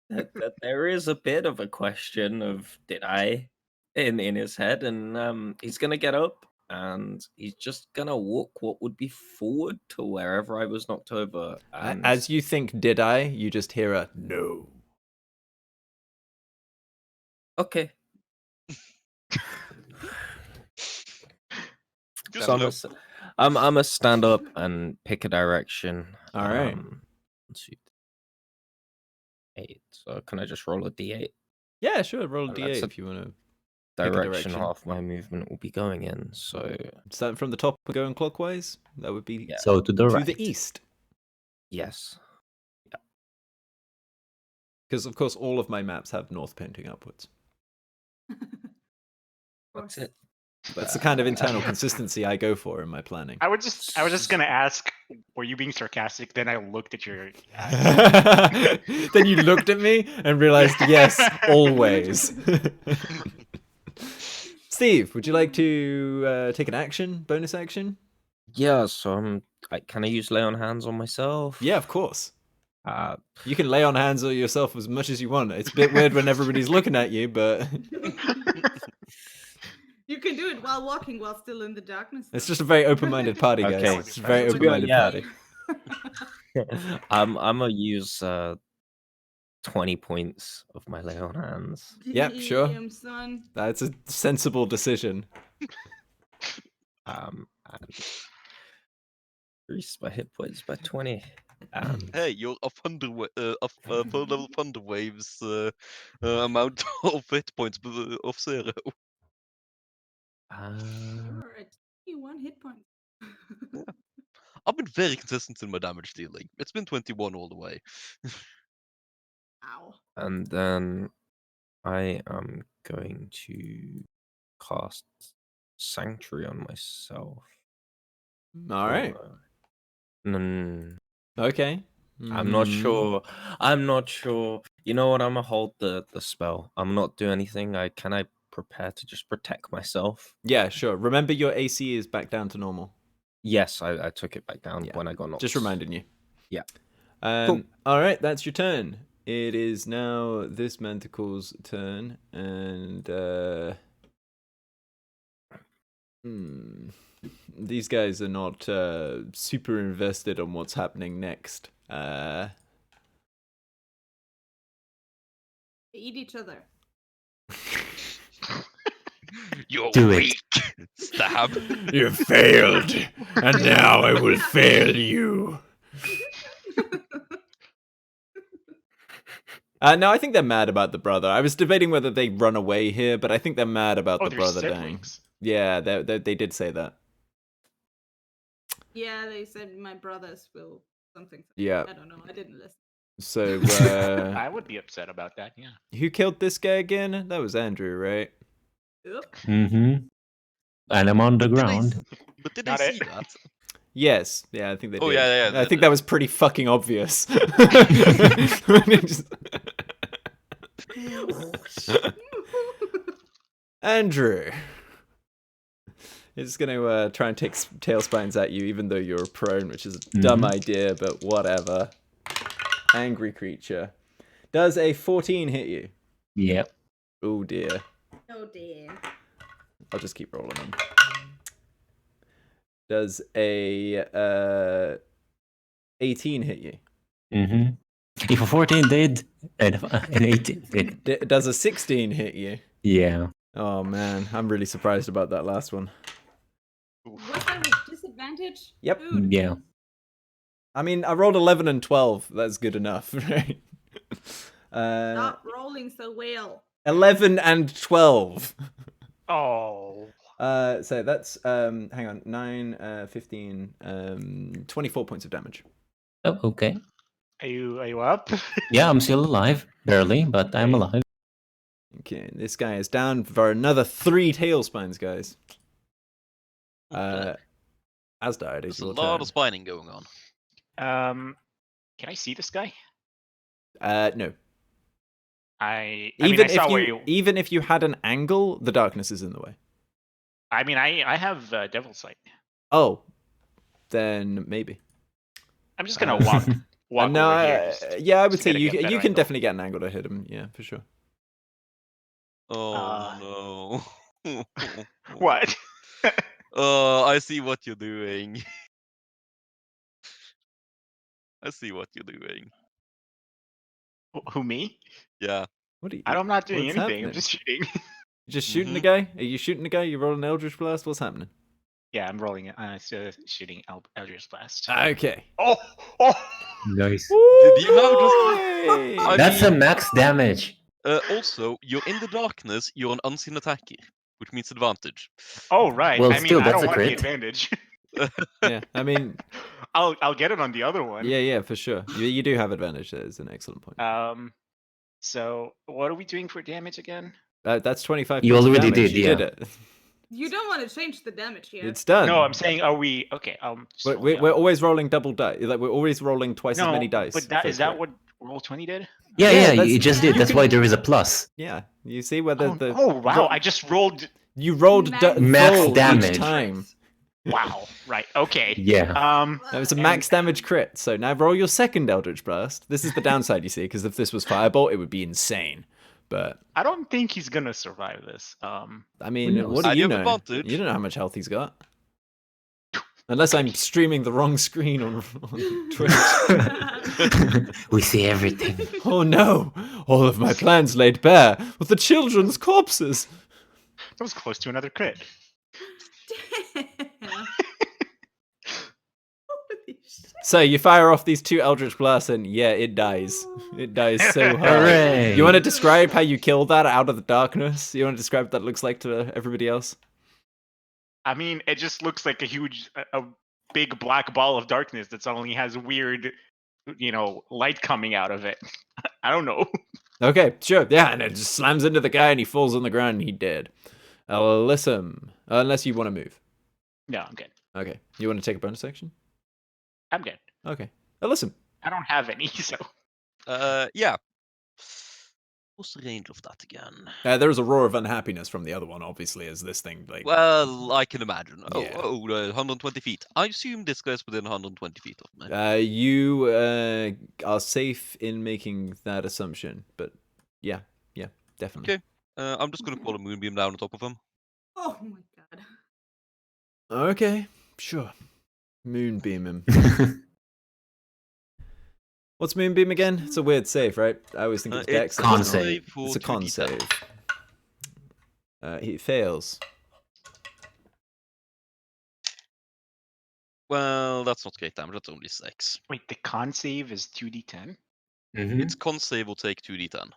Speaker 6: that there is a bit of a question of did I in his head, and he's gonna get up and he's just gonna walk what would be forward to wherever I was knocked over. And
Speaker 1: As you think, did I? You just hear a no.
Speaker 6: okay,
Speaker 5: Just
Speaker 6: so
Speaker 5: no.
Speaker 6: I'm a stand up and pick a direction.
Speaker 1: All right.
Speaker 6: 1, 2, 8. So can I just roll a d8?
Speaker 1: Yeah, sure. Roll a
Speaker 6: And
Speaker 1: d8
Speaker 6: that's a
Speaker 1: if you want to.
Speaker 6: Direction
Speaker 1: direction.
Speaker 6: half my movement will be going in. So
Speaker 1: Starting from the top and going clockwise. That would be
Speaker 6: Yeah.
Speaker 4: So to the
Speaker 1: to
Speaker 4: right.
Speaker 1: the east.
Speaker 6: yes.
Speaker 1: Because, of course, all of my maps have north pointing upwards.
Speaker 6: That's it.
Speaker 1: That's the kind of internal consistency I go for in my planning.
Speaker 2: I was just gonna ask, were you being sarcastic? Then I looked at your.
Speaker 1: Then you looked at me and realized, yes, always. Steve, would you like to take an action, bonus action?
Speaker 6: Yeah, so can I use lay on hands on myself?
Speaker 1: Yeah, of course.
Speaker 6: Uh,
Speaker 1: You can lay on hands on yourself as much as you want. It's a bit weird when everybody's looking at you, but
Speaker 3: You can do it while walking, while still in the darkness.
Speaker 1: it's just a very open-minded party, guys.
Speaker 6: Okay.
Speaker 1: It's a very
Speaker 2: To
Speaker 6: be
Speaker 1: open-minded
Speaker 6: honest,
Speaker 1: party.
Speaker 6: I'm gonna use 20 points of my lay on hands.
Speaker 1: Yep, sure.
Speaker 3: Damn, son.
Speaker 1: That's a sensible decision.
Speaker 6: And increase my hit points by 20. And
Speaker 5: Hey, you're a full level Thunder Waves amount of hit points of 0.
Speaker 3: You're at 21 hit points.
Speaker 5: I've been very consistent in my damage dealing. It's been 21 all the way.
Speaker 3: Ow.
Speaker 6: and then I am going to cast Sanctuary on myself.
Speaker 1: All right. Okay.
Speaker 6: I'm not sure. I'm not sure. You know what? I'm gonna hold the spell. I'm not doing anything. Can I prepare to just protect myself?
Speaker 1: Yeah, sure. Remember your AC is back down to normal.
Speaker 6: Yes, I took it back down
Speaker 1: Yeah.
Speaker 6: when I got knocked.
Speaker 1: Just reminding you.
Speaker 6: Yeah.
Speaker 1: All right, that's your turn. It is now this manticle's turn, and these guys are not super invested on what's happening next.
Speaker 3: They eat each other.
Speaker 5: You're
Speaker 4: Do it.
Speaker 5: weak. Stab.
Speaker 1: You failed, and now I will fail you. No, I think they're mad about the brother. I was debating whether they run away here, but I think they're mad about
Speaker 2: Oh,
Speaker 1: the
Speaker 2: they're
Speaker 1: brother dying.
Speaker 2: siblings.
Speaker 1: Yeah, they did say that.
Speaker 3: Yeah, they said my brothers will something.
Speaker 1: Yeah.
Speaker 3: I don't know. I didn't listen.
Speaker 1: So,
Speaker 2: I would be upset about that. Yeah.
Speaker 1: who killed this guy again? That was Andrew, right?
Speaker 3: Oop.
Speaker 4: Mm-hmm. And I'm on the ground.
Speaker 5: But did
Speaker 2: Not
Speaker 5: they
Speaker 2: it.
Speaker 5: see that?
Speaker 1: Yes. Yeah, I think they
Speaker 5: Oh,
Speaker 1: did.
Speaker 5: yeah,
Speaker 1: I think that was pretty fucking obvious. Andrew is going to try and take tail spines at you, even though you're prone, which is a dumb idea, but whatever. Angry creature. Does a 14 hit you?
Speaker 4: Yep.
Speaker 1: Oh dear.
Speaker 3: Oh dear.
Speaker 1: I'll just keep rolling them. Does a 18 hit you?
Speaker 4: Mm-hmm. If a 14 did, and an 18 did.
Speaker 1: Does a 16 hit you?
Speaker 4: Yeah.
Speaker 1: Oh man, I'm really surprised about that last one.
Speaker 3: Was that with disadvantage?
Speaker 1: Yep.
Speaker 3: Dude.
Speaker 4: Yeah.
Speaker 1: I mean, I rolled 11 and 12. That's good enough, right?
Speaker 3: Stop rolling so well.
Speaker 1: 11 and 12.
Speaker 2: Oh.
Speaker 1: So that's hang on, 9, 15, 24 points of damage.
Speaker 4: Oh, okay.
Speaker 2: Are you up?
Speaker 4: Yeah, I'm still alive. Barely, but I'm alive.
Speaker 1: Okay, this guy is down for another 3 tail spines, guys. Asdar, it is
Speaker 5: There's a
Speaker 1: your
Speaker 5: lot
Speaker 1: turn.
Speaker 5: of spining going on.
Speaker 2: Can I see this guy?
Speaker 1: No.
Speaker 2: I
Speaker 1: Even
Speaker 2: mean, I
Speaker 1: if
Speaker 2: saw where
Speaker 1: you,
Speaker 2: you.
Speaker 1: even if you had an angle, the darkness is in the way.
Speaker 2: I mean, I have Devil Sight.
Speaker 1: Oh, then maybe.
Speaker 2: I'm just gonna walk
Speaker 1: No,
Speaker 2: over here. just-
Speaker 1: yeah, I would
Speaker 2: just
Speaker 1: say
Speaker 2: get a
Speaker 1: you
Speaker 2: better
Speaker 1: you can
Speaker 2: angle.
Speaker 1: definitely get an angle to hit him. Yeah, for sure.
Speaker 5: Oh no.
Speaker 2: What?
Speaker 5: Oh, I see what you're doing. I see what you're doing.
Speaker 2: Who, me?
Speaker 5: Yeah.
Speaker 1: What are you?
Speaker 2: I'm not doing
Speaker 1: what's
Speaker 2: anything.
Speaker 1: happening?
Speaker 2: I'm just shooting.
Speaker 1: You just shooting the guy? Are you shooting the guy? You rolling Eldritch Blast? What's happening?
Speaker 2: Yeah, I'm rolling it. Shooting Eldritch Blast.
Speaker 1: Okay.
Speaker 2: Oh! Oh!
Speaker 4: Nice.
Speaker 5: Did you know just? I
Speaker 4: That's
Speaker 5: mean,
Speaker 4: a max damage.
Speaker 5: Also, you're in the darkness. You're an unseen attacker, which means advantage.
Speaker 2: Oh, right.
Speaker 4: Well,
Speaker 2: I mean,
Speaker 4: still,
Speaker 2: I
Speaker 4: that's
Speaker 2: don't
Speaker 4: a
Speaker 2: want the
Speaker 4: crit.
Speaker 2: advantage.
Speaker 1: Yeah, I mean,
Speaker 2: I'll get it on the other one.
Speaker 1: yeah, for sure. You do have advantage. That is an excellent point.
Speaker 2: So what are we doing for damage again?
Speaker 1: That's 25.
Speaker 4: You
Speaker 1: points of
Speaker 4: already
Speaker 1: damage.
Speaker 4: did,
Speaker 1: You
Speaker 4: yeah.
Speaker 1: did it.
Speaker 3: You don't want to change the damage here.
Speaker 1: It's done.
Speaker 2: No, I'm saying, are we okay?
Speaker 1: We're always rolling double dice. Like we're always rolling twice as many dice.
Speaker 2: But that
Speaker 1: for
Speaker 2: is that
Speaker 1: crit.
Speaker 2: what Roll20 did?
Speaker 4: Yeah,
Speaker 1: Yeah,
Speaker 4: yeah, you
Speaker 1: that's-
Speaker 4: just did.
Speaker 3: you
Speaker 4: That's
Speaker 1: can-
Speaker 4: why there is a plus.
Speaker 1: Yeah, you see whether the
Speaker 2: Oh wow! I just rolled.
Speaker 1: you rolled
Speaker 4: Max
Speaker 1: full
Speaker 4: damage.
Speaker 1: each time.
Speaker 2: Wow. Right. Okay.
Speaker 4: Yeah.
Speaker 1: That was a
Speaker 2: And-
Speaker 1: max damage crit. So now roll your second Eldritch Blast. This is the downside, you see, because if this was Firebolt, it would be insane. But
Speaker 2: I don't think he's gonna survive this.
Speaker 1: I mean,
Speaker 4: knows?
Speaker 1: what do
Speaker 5: I
Speaker 1: you
Speaker 5: have
Speaker 1: know?
Speaker 5: advantage.
Speaker 1: You don't know how much health he's got. Unless I'm streaming the wrong screen on Twitch.
Speaker 4: We see everything.
Speaker 1: Oh no! All of my plans laid bare with the children's corpses.
Speaker 2: That was close to another crit.
Speaker 3: Holy shit.
Speaker 1: So you fire off these two Eldritch Blasts, and yeah, it dies. It dies so hard.
Speaker 4: Hooray!
Speaker 1: You want to describe how you killed that out of the darkness? You want to describe what that looks like to everybody else?
Speaker 2: I mean, it just looks like a big black ball of darkness that suddenly has weird, light coming out of it. I don't know.
Speaker 1: Okay, sure. Yeah, and it just slams into the guy, and he falls on the ground, and he dead. Alyssum, unless you want to move.
Speaker 2: No, I'm good.
Speaker 1: Okay, you want to take a bonus action?
Speaker 2: I'm good.
Speaker 1: Okay, Alyssum.
Speaker 2: I don't have any, so
Speaker 5: Yeah. What's the range of that again?
Speaker 1: There was a roar of unhappiness from the other one, obviously, as this thing like.
Speaker 5: Well, I can imagine.
Speaker 1: Yeah.
Speaker 5: 120 feet. I assume this guy's within 120 feet of me.
Speaker 1: You are safe in making that assumption, but yeah, definitely.
Speaker 5: Okay. I'm just gonna call a moonbeam down on top of him.
Speaker 3: Oh my god.
Speaker 1: Okay, sure. Moonbeam him. What's Moonbeam again? It's a weird save, right? I always think it's Dex.
Speaker 4: con
Speaker 1: it's not.
Speaker 4: save.
Speaker 5: for
Speaker 1: It's a con
Speaker 5: 2d10.
Speaker 1: save. He fails.
Speaker 5: Well, that's not great damage. That's only 6.
Speaker 2: wait, the con save is 2d10.
Speaker 4: Mhm.
Speaker 5: Its con save will take 2d10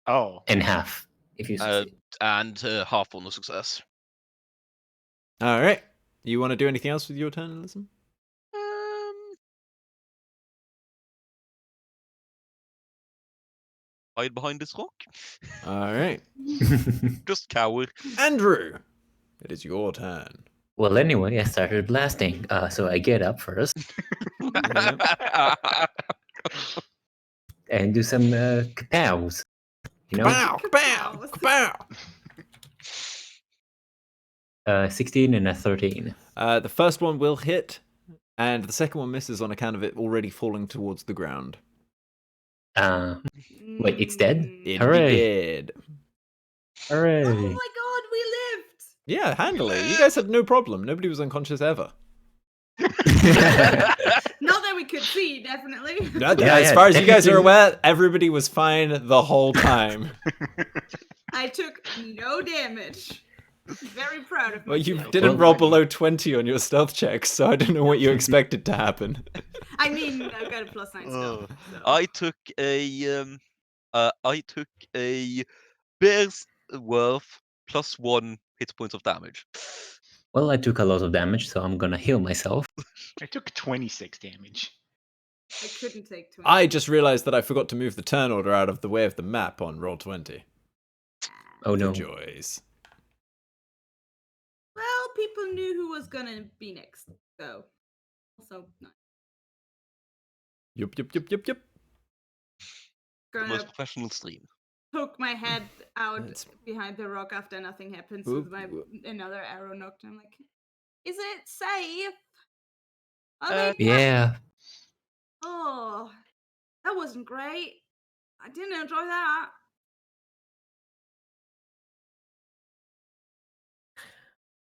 Speaker 2: Oh,
Speaker 4: And half if you
Speaker 5: Uh,
Speaker 4: succeed.
Speaker 5: and half on the success.
Speaker 1: All right. You want to do anything else with your turn, Alyssum?
Speaker 5: Hide behind this rock.
Speaker 1: All right.
Speaker 5: Just cower.
Speaker 1: Andrew, it is your turn.
Speaker 4: Well, anyway, I started blasting, so I get up first and do some kapows. You know,
Speaker 1: Bow, bow, bow.
Speaker 4: 16 and a 13.
Speaker 1: The first one will hit, and the second one misses on account of it already falling towards the ground.
Speaker 4: Wait, it's dead?
Speaker 1: It
Speaker 4: Hooray.
Speaker 1: did.
Speaker 4: Hooray!
Speaker 3: Oh my god, we lived!
Speaker 1: Yeah, handily. You guys had no problem. Nobody was unconscious ever.
Speaker 3: Not that we could see, definitely.
Speaker 1: As far as you guys are aware, everybody was fine the whole time.
Speaker 3: I took no damage. Very proud of
Speaker 1: Well, you
Speaker 3: myself.
Speaker 1: didn't
Speaker 4: Well-
Speaker 1: roll below 20 on your stealth checks, so I don't know what you expected to happen.
Speaker 3: I mean, I've got a +9 still. So.
Speaker 5: I took a bear's worth +1 hit points of damage.
Speaker 4: Well, I took a lot of damage, so I'm gonna heal myself.
Speaker 2: I took 26 damage.
Speaker 3: I couldn't take 20.
Speaker 1: I just realized that I forgot to move the turn order out of the way of the map on Roll20.
Speaker 4: Oh no.
Speaker 1: The joys.
Speaker 3: Well, people knew who was gonna be next, so also nice.
Speaker 1: Yup.
Speaker 5: The
Speaker 3: Gonna
Speaker 5: most professional stream.
Speaker 3: poke my head out
Speaker 1: That's-
Speaker 3: behind the rock after nothing happens
Speaker 1: Whoop,
Speaker 3: with my
Speaker 1: whoop.
Speaker 3: another arrow knocked. I'm like, is it safe? Are they not-
Speaker 4: Yeah.
Speaker 3: Oh, that wasn't great. I didn't enjoy that.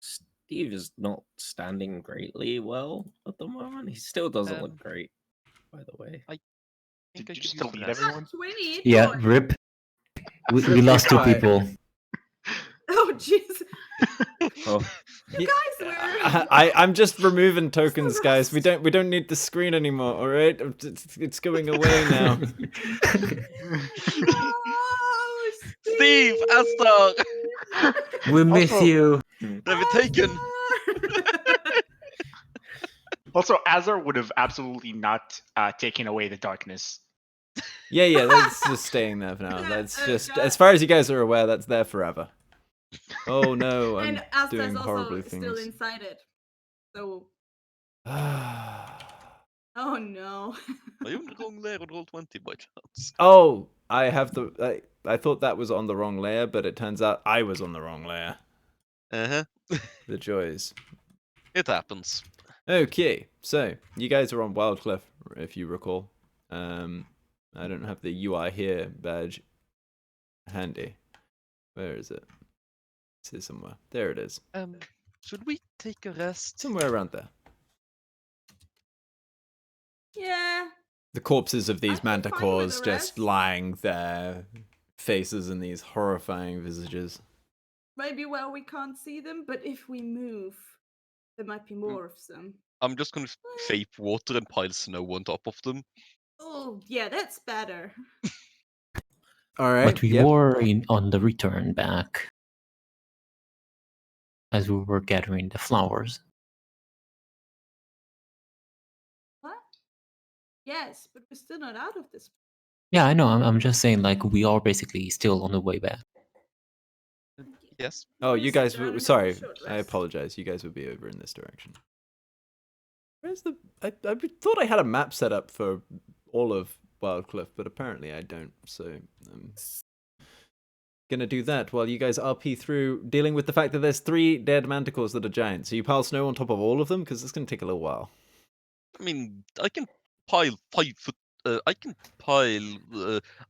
Speaker 6: Steve is not standing greatly well at the moment. He still doesn't
Speaker 5: Um,
Speaker 6: look great, by the way.
Speaker 2: Did
Speaker 5: I
Speaker 2: you
Speaker 5: could
Speaker 2: just
Speaker 5: use
Speaker 2: delete
Speaker 5: that.
Speaker 2: everyone?
Speaker 3: 20.
Speaker 4: Yeah,
Speaker 3: Joy.
Speaker 4: rip. We lost two
Speaker 1: Right.
Speaker 4: people.
Speaker 3: Oh, jeez.
Speaker 6: Oh,
Speaker 3: You guys were.
Speaker 1: I'm just removing tokens, guys. We don't need the screen anymore. All right, it's going away now.
Speaker 3: Oh,
Speaker 5: Steve, Astor,
Speaker 4: We miss
Speaker 2: Also-
Speaker 4: you.
Speaker 5: they've been taken.
Speaker 2: Also, Azar would have absolutely not taken away the darkness.
Speaker 1: Yeah, that's just staying there for now. That's just, as far as you guys are aware, that's there forever. Oh no, I'm
Speaker 3: And Asta's
Speaker 1: doing
Speaker 3: also
Speaker 1: horrible
Speaker 3: still
Speaker 1: things.
Speaker 3: inside it. So, oh no.
Speaker 5: Are you on the wrong layer on roll 20 by chance?
Speaker 1: Oh, I have the. I thought that was on the wrong layer, but it turns out I was on the wrong layer.
Speaker 5: Uh-huh.
Speaker 1: The joys.
Speaker 5: It happens.
Speaker 1: Okay, so you guys are on Wildcliff, if you recall. I don't have the "You Are Here" badge handy. Where is it? It's here somewhere. There it is.
Speaker 5: Should we take a rest?
Speaker 1: Somewhere around there.
Speaker 3: Yeah.
Speaker 1: The corpses of these
Speaker 3: I'd be fine with
Speaker 1: manticores
Speaker 3: a
Speaker 1: just
Speaker 3: rest.
Speaker 1: lying there, faces in these horrifying visages.
Speaker 3: Maybe where we can't see them, but if we move, there might be more of them.
Speaker 5: I'm just gonna shape water and pile snow on top of them.
Speaker 3: Oh, yeah, that's better.
Speaker 1: All right.
Speaker 4: But we
Speaker 1: yep.
Speaker 4: were on the return back as we were gathering the flowers.
Speaker 3: What? Yes, but we're still not out of this.
Speaker 4: Yeah, I know. I'm just saying, like, we are basically still on the way back.
Speaker 5: Yes.
Speaker 1: Oh,
Speaker 3: We'll
Speaker 1: you
Speaker 3: sit
Speaker 1: guys.
Speaker 3: down and have a
Speaker 1: Sorry,
Speaker 3: short
Speaker 1: I
Speaker 3: rest.
Speaker 1: apologize. You guys would be over in this direction. Where's the? I thought I had a map set up for all of Wildcliff, but apparently I don't. So I'm gonna do that while you guys RP through dealing with the fact that there's 3 dead manticores that are giant. So you pile snow on top of all of them because it's gonna take a little while.
Speaker 5: I mean, I can pile 5 foot. I can pile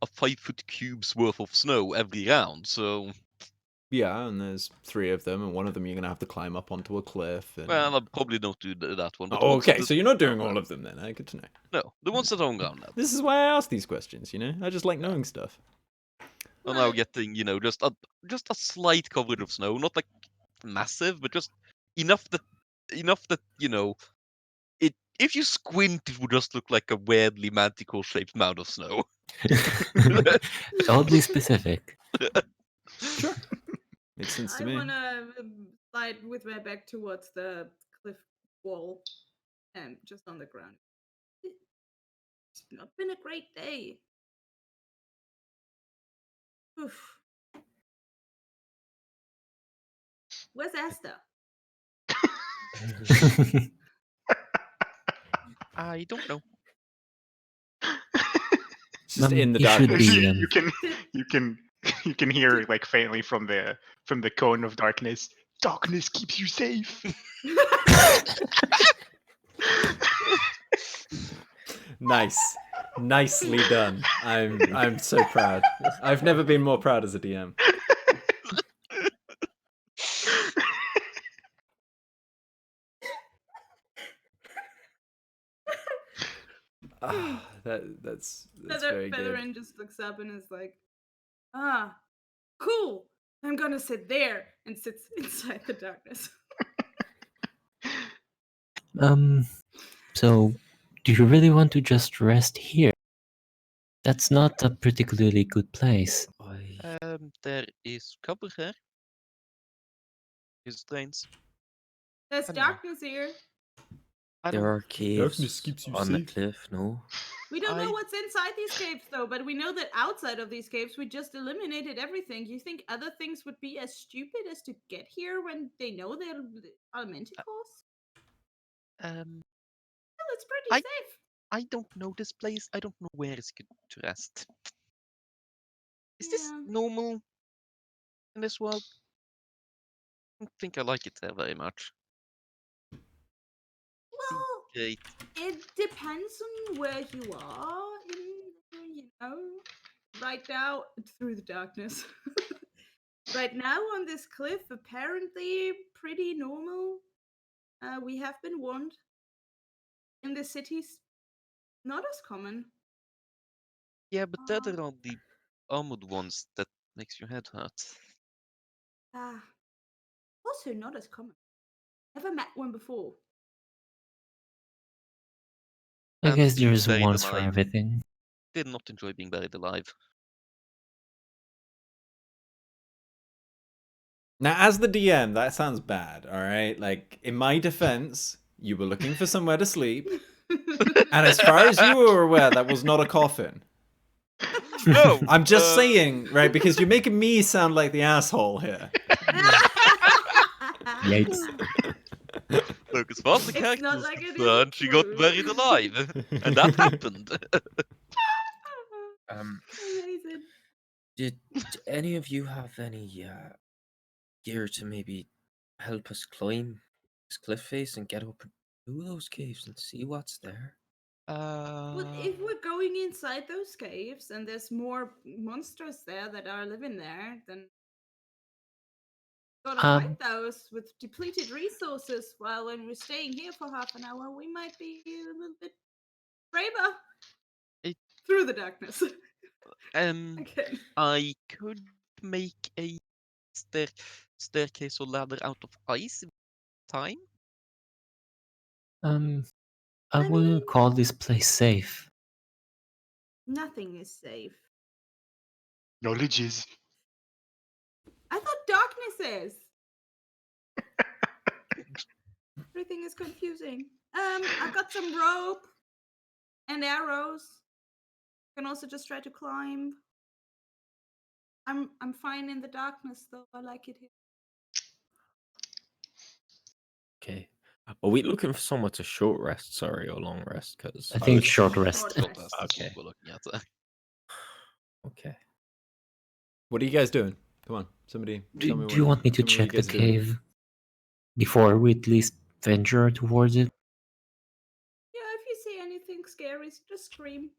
Speaker 5: a 5-foot cube's worth of snow every round. So,
Speaker 1: Yeah, and there's 3 of them, and one of them you're gonna have to climb up onto a cliff. And...
Speaker 5: well, I'll probably not do that one. But the
Speaker 1: oh,
Speaker 5: ones
Speaker 1: okay.
Speaker 5: that
Speaker 1: So you're not doing
Speaker 5: are
Speaker 1: all
Speaker 5: around-
Speaker 1: of them then. Good to know.
Speaker 5: No, the ones that are on ground level.
Speaker 1: This is why I ask these questions. You know, I just like knowing stuff.
Speaker 5: Are now getting, just a slight coverage of snow, not like massive, but just enough that it. If you squint, it would just look like a weirdly manticore-shaped mound of snow.
Speaker 4: Oddly specific.
Speaker 1: Sure. Makes sense to
Speaker 3: I
Speaker 1: me.
Speaker 3: wanna slide with my back towards the cliff wall and just on the ground. It's not been a great day. Oof. Where's Asta?
Speaker 5: I don't know.
Speaker 1: It's just in the
Speaker 4: He should
Speaker 1: darkness.
Speaker 4: be,
Speaker 2: you can hear like faintly from the cone of darkness. Darkness keeps you safe.
Speaker 1: Nice. Nicely done. I'm so proud. I've never been more proud as a DM. That's very good.
Speaker 3: Featherin just looks up and is like, ah, cool. I'm gonna sit there, and sits inside the darkness.
Speaker 4: So, do you really want to just rest here? That's not a particularly good place.
Speaker 5: There is cover here. Is trains.
Speaker 3: There's
Speaker 5: I don't know.
Speaker 3: darkness here.
Speaker 5: I
Speaker 6: There
Speaker 5: don't.
Speaker 6: are caves
Speaker 1: keeps you
Speaker 6: on the
Speaker 1: safe.
Speaker 6: cliff, no?
Speaker 3: We don't know
Speaker 5: I-
Speaker 3: what's inside these caves, though, but we know that outside of these caves, we just eliminated everything. You think other things would be as stupid as to get here when they know they're manticores? Well, it's pretty
Speaker 5: I-
Speaker 3: safe.
Speaker 5: I don't know this place. I don't know where it's good to rest. Is this
Speaker 3: Yeah.
Speaker 5: normal in this world? I don't think I like it there very much.
Speaker 3: Well,
Speaker 5: Great.
Speaker 3: it depends on where you are right now through the darkness. Right now on this cliff, apparently pretty normal. We have been warned. In the cities, not as common.
Speaker 5: Yeah, but they're the only armored ones that makes your head hurt.
Speaker 3: Also not as common. Never met one before.
Speaker 4: I
Speaker 5: And
Speaker 4: guess
Speaker 5: being
Speaker 4: there's
Speaker 5: buried
Speaker 4: once for
Speaker 5: alive.
Speaker 4: everything.
Speaker 5: Did not enjoy being buried alive.
Speaker 1: Now, as the DM, that sounds bad, all right? Like, in my defense, you were looking for somewhere to sleep, and as far as you were aware, that was not a coffin.
Speaker 5: No,
Speaker 1: I'm just saying, right? Because you're making me sound like the asshole here.
Speaker 4: Yikes.
Speaker 5: Look, as far as the
Speaker 3: It's
Speaker 5: character
Speaker 3: not
Speaker 5: is
Speaker 3: like it
Speaker 5: concerned,
Speaker 3: isn't
Speaker 5: she got
Speaker 3: true.
Speaker 5: buried alive, and that happened.
Speaker 3: Amazing.
Speaker 6: Did any of you have any gear to maybe help us climb this cliff face and get up through those caves and see what's there?
Speaker 3: But if we're going inside those caves and there's more monsters there that are living there, then gotta fight those with depleted resources. While when we're staying here for half an hour, we might be a little bit braver through the darkness. Again.
Speaker 5: I could make a staircase or ladder out of ice in time.
Speaker 4: I
Speaker 3: I
Speaker 4: wouldn't
Speaker 3: mean-
Speaker 4: call this place safe.
Speaker 3: Nothing is safe.
Speaker 2: Knowledge is.
Speaker 3: I thought darkness is. Everything is confusing. I've got some rope and arrows. Can also just try to climb. I'm fine in the darkness though. I like it here.
Speaker 6: Okay. Are we looking for somewhere to short rest, sorry, or long rest? Because
Speaker 4: I think short rest.
Speaker 3: Short
Speaker 5: That's
Speaker 3: rest.
Speaker 5: what
Speaker 6: Okay.
Speaker 5: we're looking at.
Speaker 6: Okay.
Speaker 1: What are you guys doing? Come on, somebody. Tell me
Speaker 4: Do you want me to
Speaker 1: tell what you
Speaker 4: check the
Speaker 1: guys are doing.
Speaker 4: cave before we at least venture towards it?
Speaker 3: Yeah, if you see anything scary, just scream.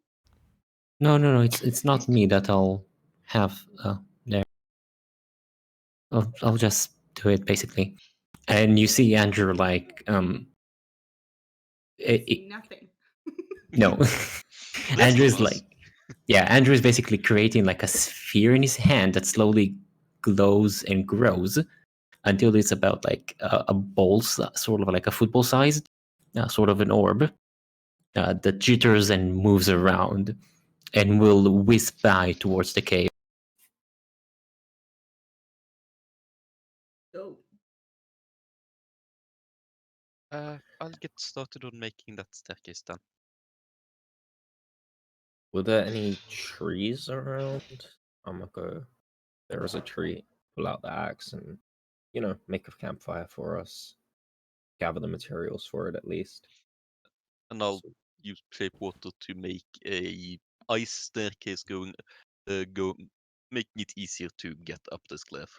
Speaker 4: No. It's not me that I'll have there. I'll just do it basically. And you see Andrew like
Speaker 3: I see nothing.
Speaker 4: no. Andrew's like Andrew's basically creating like a sphere in his hand that slowly glows and grows until it's about like a ball, sort of like a football sized, sort of an orb that jitters and moves around and will whisk by towards the cave.
Speaker 3: Go.
Speaker 5: I'll get started on making that staircase then.
Speaker 6: Were there any trees around? I'm gonna go. There is a tree. Pull out the axe and, make a campfire for us. Gather the materials for it at least.
Speaker 5: And I'll use shape water to make a ice staircase making it easier to get up this cliff.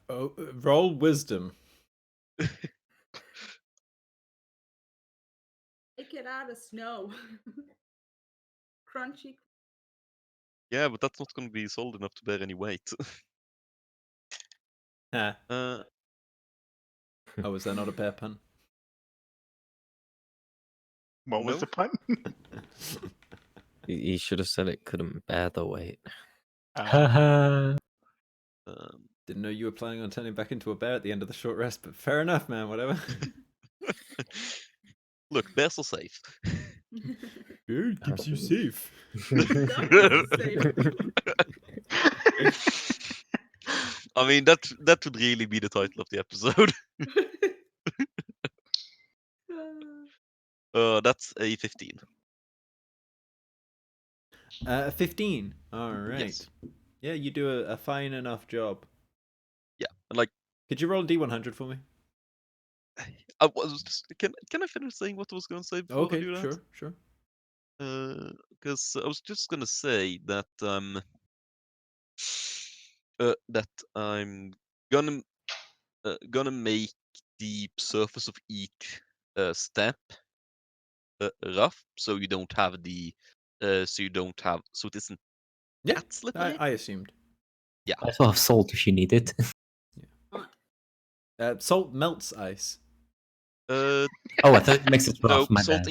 Speaker 1: Roll wisdom.
Speaker 3: Take it out of snow. Crunchy.
Speaker 5: Yeah, but that's not going to be solid enough to bear any weight.
Speaker 1: Ah.
Speaker 5: uh,
Speaker 1: Oh, was that not a bear pun?
Speaker 2: What was
Speaker 5: No.
Speaker 2: the pun?
Speaker 6: He should have said it couldn't bear the weight.
Speaker 5: um,
Speaker 1: Didn't know you were planning on turning back into a bear at the end of the short rest, but fair enough, man. Whatever.
Speaker 5: Look, bears are safe.
Speaker 1: It keeps you safe.
Speaker 5: I mean, that would really be the title of the episode. That's a 15.
Speaker 1: 15. All right.
Speaker 5: Yes.
Speaker 1: Yeah, you do a fine enough job.
Speaker 5: Yeah, and like,
Speaker 1: Could you roll a D100 for me?
Speaker 5: I was just can I finish saying what I was going to say before I
Speaker 1: Okay,
Speaker 5: do that?
Speaker 1: sure.
Speaker 5: Because I was just going to say that that I'm gonna make the surface of each step rough, so you don't have so it isn't
Speaker 1: Yeah,
Speaker 5: that slippery.
Speaker 1: I assumed.
Speaker 5: Yeah.
Speaker 4: I also have salt if you need it.
Speaker 1: Salt melts ice.
Speaker 5: Oh,
Speaker 4: I thought it makes it rough.
Speaker 5: no,
Speaker 4: My
Speaker 5: salt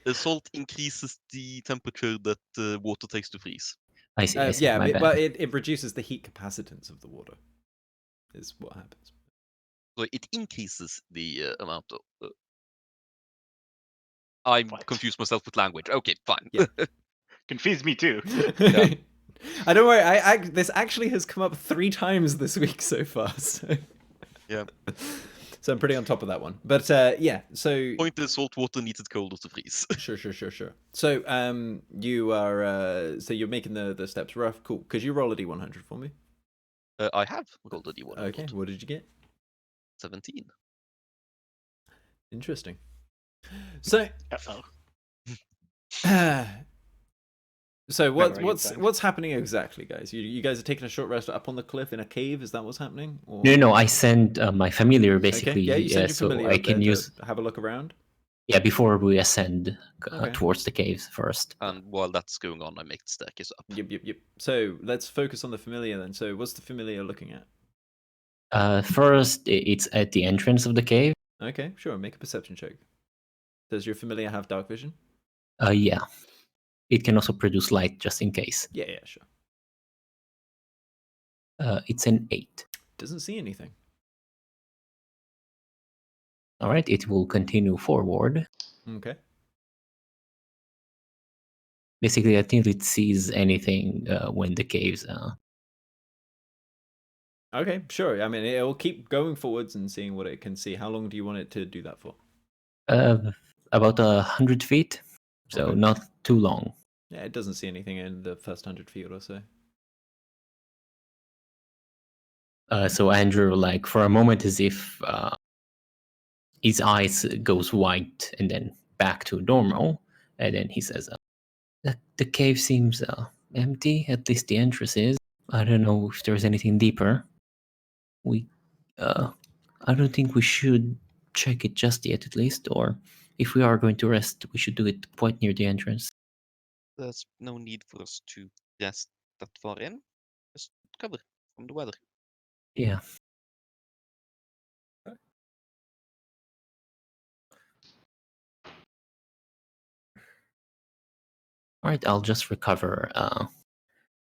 Speaker 4: bad.
Speaker 5: salt increases the temperature that water takes to freeze.
Speaker 4: I see.
Speaker 1: Yeah,
Speaker 4: my bad.
Speaker 1: but it reduces the heat capacitance of the water. Is what happens.
Speaker 5: So it increases the amount of. I'm confused myself with language. Okay, fine.
Speaker 1: Yeah.
Speaker 2: Confused me too.
Speaker 5: Yeah.
Speaker 1: I don't worry. This actually has come up 3 times this week so far. So.
Speaker 5: Yeah.
Speaker 1: So I'm pretty on top of that one. But yeah, so
Speaker 5: Point is salt water needs it colder to freeze.
Speaker 1: sure. So you are so you're making the steps rough. Cool. Could you roll a d100 for me?
Speaker 5: I have rolled a d100.
Speaker 1: Okay. What did you get?
Speaker 5: 17.
Speaker 1: Interesting. So
Speaker 2: Uh-oh.
Speaker 1: so
Speaker 2: Whatever, you're
Speaker 1: what's
Speaker 2: fine.
Speaker 1: what's happening exactly, guys? You guys are taking a short rest up on the cliff in a cave. Is that what's happening? Or...
Speaker 4: No, I send my familiar
Speaker 1: Okay.
Speaker 4: basically,
Speaker 1: Yeah, you send your
Speaker 4: so
Speaker 1: familiar
Speaker 4: I
Speaker 1: up there
Speaker 4: can use
Speaker 1: to have a look around.
Speaker 4: before we ascend
Speaker 1: Okay.
Speaker 4: towards the caves first.
Speaker 5: And while that's going on, I make the staircase up.
Speaker 1: Yep. So let's focus on the familiar then. So what's the familiar looking at?
Speaker 4: First, it's at the entrance of the cave.
Speaker 1: Okay, sure. Make a perception check. Does your familiar have dark vision?
Speaker 4: Yeah. It can also produce light just in case.
Speaker 1: Yeah, sure.
Speaker 4: It's an 8.
Speaker 1: Doesn't see anything.
Speaker 4: All right, it will continue forward.
Speaker 1: Okay.
Speaker 4: Basically, until it sees anything when the caves.
Speaker 1: Okay, sure. I mean, it'll keep going forwards and seeing what it can see. How long do you want it to do that for?
Speaker 4: About 100 feet, so
Speaker 1: Okay.
Speaker 4: not too long.
Speaker 1: Yeah, it doesn't see anything in the first 100 feet or so.
Speaker 4: So Andrew, like for a moment, as if his eyes goes white and then back to normal, and then he says, "The cave seems empty. At least the entrance is. I don't know if there's anything deeper. I don't think we should check it just yet, at least. Or if we are going to rest, we should do it quite near the entrance."
Speaker 5: There's no need for us to rest that far in. Just cover from the weather.
Speaker 4: Yeah. All right, I'll just recover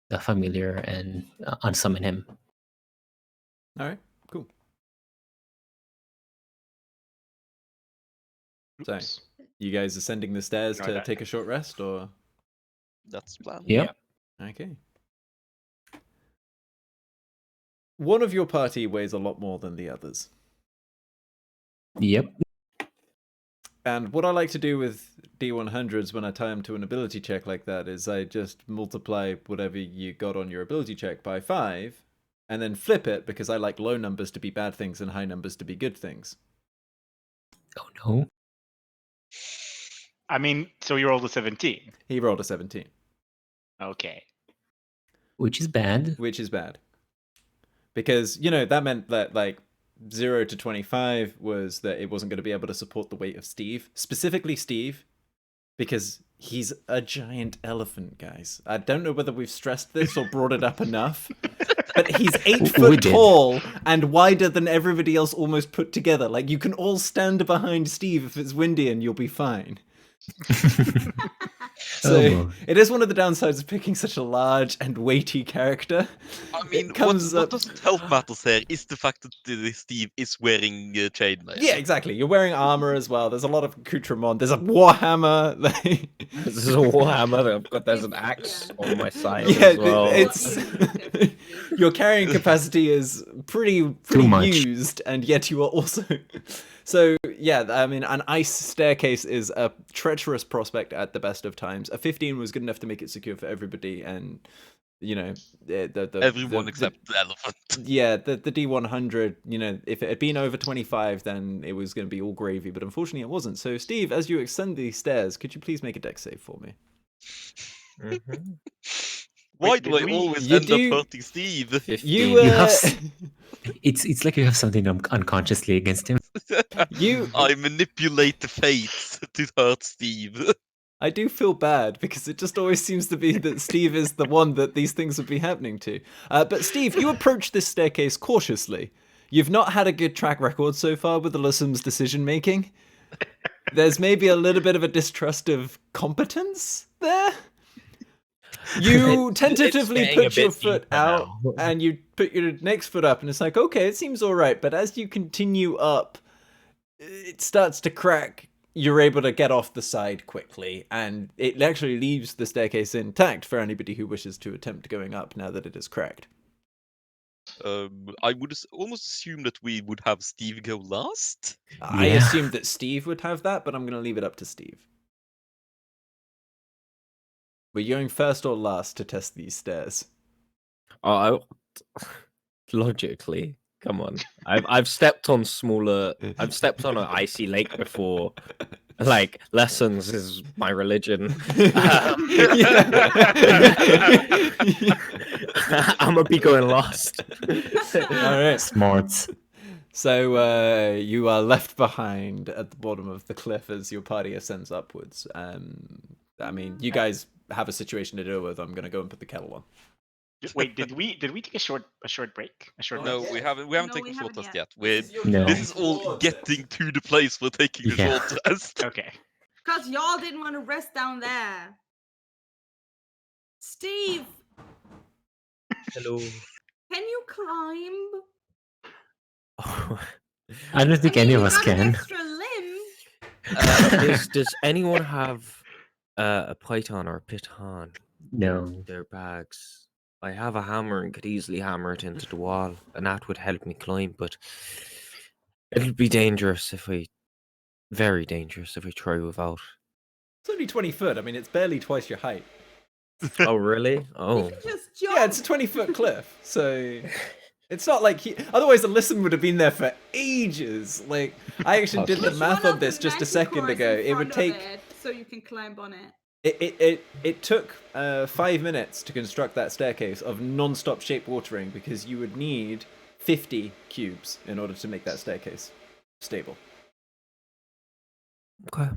Speaker 4: the familiar and unsummon him.
Speaker 1: All right, cool. So,
Speaker 2: Oops.
Speaker 1: you guys ascending the stairs
Speaker 2: Ignore
Speaker 1: to
Speaker 2: that.
Speaker 1: take a short rest, or?
Speaker 5: That's the plan.
Speaker 4: Yep.
Speaker 1: Okay. One of your party weighs a lot more than the others.
Speaker 4: Yep.
Speaker 1: And what I like to do with D100s when I tie them to an ability check like that is I just multiply whatever you got on your ability check by 5, and then flip it because I like low numbers to be bad things and high numbers to be good things.
Speaker 4: Oh no.
Speaker 2: I mean, so you rolled a 17.
Speaker 1: He rolled a 17,
Speaker 2: Okay.
Speaker 4: Which is bad.
Speaker 1: which is bad. Because, that meant that, 0 to 25 was that it wasn't going to be able to support the weight of Steve. Specifically Steve, because he's a giant elephant, guys. I don't know whether we've stressed this or brought it up enough, but he's 8
Speaker 4: We
Speaker 1: foot
Speaker 4: did.
Speaker 1: tall and wider than everybody else almost put together. Like, you can all stand behind Steve if it's windy and you'll be fine. So
Speaker 4: Oh.
Speaker 1: it is one of the downsides of picking such a large and weighty character.
Speaker 5: I mean,
Speaker 1: comes
Speaker 5: what
Speaker 1: up-
Speaker 5: doesn't help matters here is the fact that Steve is wearing chainmail.
Speaker 1: Yeah, exactly. You're wearing armor as well. There's a lot of accoutrement. There's a warhammer.
Speaker 6: This is a warhammer. I've got there's an axe on my side
Speaker 1: Yeah,
Speaker 6: as well.
Speaker 1: it's your carrying capacity is pretty
Speaker 4: much.
Speaker 1: used, and yet you are also. So yeah, I mean, an ice staircase is a treacherous prospect at the best of times. A 15 was good enough to make it secure for everybody, and
Speaker 5: Everyone except the elephant.
Speaker 1: Yeah, the D100, if it had been over 25, then it was going to be all gravy, but unfortunately it wasn't. So, Steve, as you ascend these stairs, could you please make a dex save for me?
Speaker 6: Mhm.
Speaker 5: Why
Speaker 2: Wait,
Speaker 5: do
Speaker 2: did
Speaker 5: I
Speaker 2: we-
Speaker 5: always
Speaker 1: You
Speaker 5: end
Speaker 1: do-
Speaker 5: up hurting Steve?
Speaker 6: 15.
Speaker 1: You,
Speaker 4: You have it's like you have something unconsciously against him.
Speaker 5: I manipulate the fates to hurt Steve.
Speaker 1: I do feel bad because it just always seems to be that Steve is the one that these things would be happening to. But Steve, you approach this staircase cautiously. You've not had a good track record so far with Alyssam's decision making. There's maybe a little bit of a distrust of competence there. You tentatively
Speaker 6: getting a
Speaker 1: put your
Speaker 6: bit
Speaker 1: foot
Speaker 6: deeper
Speaker 1: out
Speaker 6: now.
Speaker 1: and you put your next foot up, and it's like, okay, it seems all right. But as you continue up, it starts to crack. You're able to get off the side quickly, and it actually leaves the staircase intact for anybody who wishes to attempt going up now that it is cracked.
Speaker 5: I would almost assume that we would have Steve go last.
Speaker 1: I
Speaker 4: Yeah.
Speaker 1: assumed that Steve would have that, but I'm going to leave it up to Steve. We're going first or last to test these stairs.
Speaker 6: Oh, logically, come on. I've stepped on smaller. I've stepped on an icy lake before. Like, lessons is my religion. I'm gonna be going last.
Speaker 1: All right.
Speaker 4: Smart.
Speaker 1: So you are left behind at the bottom of the cliff as your party ascends upwards. I mean, you guys have a situation to deal with. I'm going to go and put the kettle on.
Speaker 2: Wait, did we take a short break? A short
Speaker 5: No,
Speaker 2: rest?
Speaker 5: we haven't
Speaker 3: No,
Speaker 5: taken
Speaker 3: we
Speaker 5: a short
Speaker 3: haven't
Speaker 5: rest
Speaker 3: yet.
Speaker 5: yet.
Speaker 4: No.
Speaker 5: This is all getting to the place we're taking the
Speaker 4: Yeah.
Speaker 5: short rest.
Speaker 2: Okay.
Speaker 3: Because y'all didn't want to rest down there. Steve,
Speaker 6: Hello.
Speaker 3: can you climb?
Speaker 4: I don't think
Speaker 3: I mean,
Speaker 4: any of
Speaker 3: you
Speaker 4: us
Speaker 3: got an
Speaker 4: can.
Speaker 3: extra limb.
Speaker 6: Does anyone have a python or a piton
Speaker 4: No.
Speaker 6: in their bags? I have a hammer and could easily hammer it into the wall, and that would help me climb. But it'll be dangerous very dangerous if we try without.
Speaker 1: It's only 20 foot. I mean, it's barely twice your height.
Speaker 6: Oh really?
Speaker 3: You
Speaker 6: Oh.
Speaker 3: can just jump.
Speaker 1: Yeah, it's a 20-foot cliff. So it's not like otherwise Alyssum would have been there for ages. Like, I actually did the
Speaker 3: Which
Speaker 1: math
Speaker 3: one
Speaker 1: on
Speaker 3: of the
Speaker 1: this just a second
Speaker 3: manticores
Speaker 1: ago.
Speaker 3: in
Speaker 1: It would
Speaker 3: front of
Speaker 1: take...
Speaker 3: it so you can climb on it.
Speaker 1: It took 5 minutes to construct that staircase of non-stop shape watering because you would need 50 cubes in order to make that staircase stable.
Speaker 6: Okay.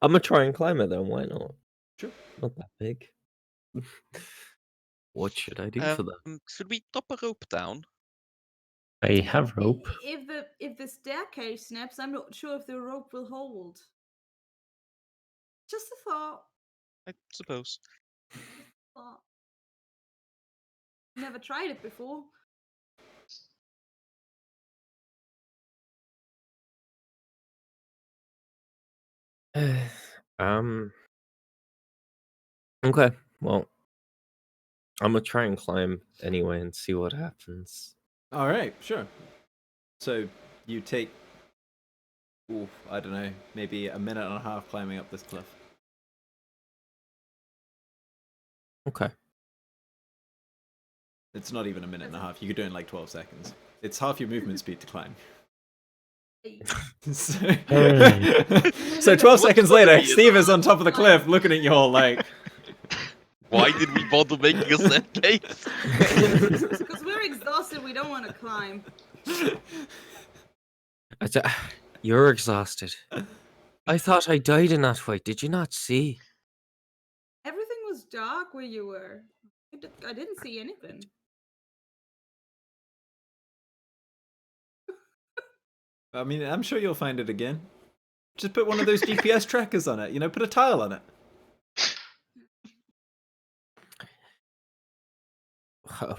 Speaker 6: I'm gonna try and climb it then. Why not?
Speaker 1: Sure.
Speaker 6: Not that big. What should I do for that?
Speaker 5: Should we top a rope down?
Speaker 4: I have rope.
Speaker 3: If the staircase snaps, I'm not sure if the rope will hold. Just a thought.
Speaker 5: I suppose.
Speaker 3: thought. Never tried it before.
Speaker 6: Okay. Well, I'm gonna try and climb anyway and see what happens.
Speaker 1: All right, sure. So you take, I don't know, maybe a minute and a half climbing up this cliff.
Speaker 6: Okay.
Speaker 1: It's not even a minute and a half. You could do it in like 12 seconds. It's half your movement speed to climb. So 12 seconds later, Steve is on top of the cliff looking at you all like...
Speaker 5: Why did we bother making a staircase?
Speaker 3: Because we're exhausted, we don't want to climb.
Speaker 6: You're exhausted. I thought I died in that fight. Did you not see?
Speaker 3: Everything was dark where you were. I didn't see anything.
Speaker 1: I mean, I'm sure you'll find it again. Just put one of those GPS trackers on it, put a tile on it.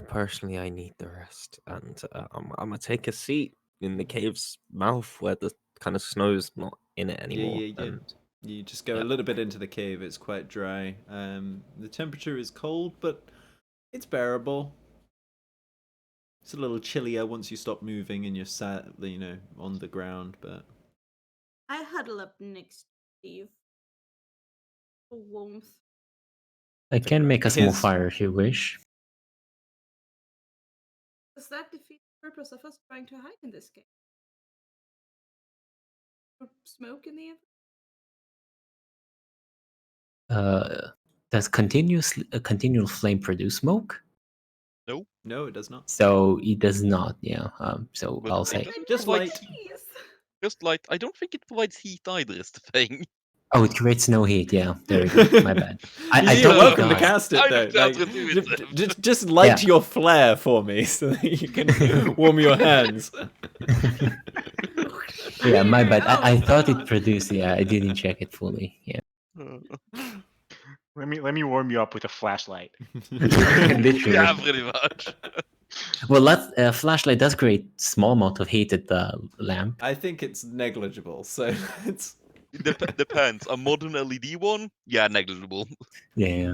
Speaker 6: Personally, I need the rest, and I'm gonna take a seat in the cave's mouth where the kind of snow's not in it anymore.
Speaker 1: Yeah.
Speaker 6: And
Speaker 1: You just go a little bit into the cave. It's quite dry. The temperature is cold, but it's bearable. It's a little chillier once you stop moving and you're sat, on the ground. But
Speaker 3: I huddle up next to Steve for warmth.
Speaker 4: I can make a small
Speaker 1: His-
Speaker 4: fire if you wish.
Speaker 3: Does that defeat the purpose of us trying to hide in this game? Or smoke in the air?
Speaker 4: Does continual flame produce smoke?
Speaker 1: no, it does not.
Speaker 4: So it does not. Yeah. So
Speaker 5: But
Speaker 4: I'll
Speaker 5: it
Speaker 4: say.
Speaker 5: doesn't
Speaker 1: Just
Speaker 5: provide
Speaker 1: light.
Speaker 5: heat- Just light. I don't think it provides heat either. Is the thing.
Speaker 4: Oh, it creates no heat. Yeah. There we go. My bad. I
Speaker 1: You're
Speaker 4: don't
Speaker 1: welcome to
Speaker 4: know.
Speaker 1: cast it
Speaker 5: I
Speaker 1: though.
Speaker 5: don't
Speaker 1: Like,
Speaker 5: have to do it.
Speaker 1: just light
Speaker 4: Yeah.
Speaker 1: your flare for me so that you can warm your hands.
Speaker 4: Yeah, my bad. I
Speaker 3: Oh,
Speaker 4: thought
Speaker 3: God.
Speaker 4: it produced. Yeah, I didn't check it fully. Yeah.
Speaker 2: Let me warm you up with a flashlight.
Speaker 4: Literally.
Speaker 5: Yeah, pretty much.
Speaker 4: Well, that flashlight does create small amount of heat at the lamp.
Speaker 1: I think it's negligible, so it's...
Speaker 5: Depends. A modern LED one, yeah, negligible.
Speaker 4: Yeah.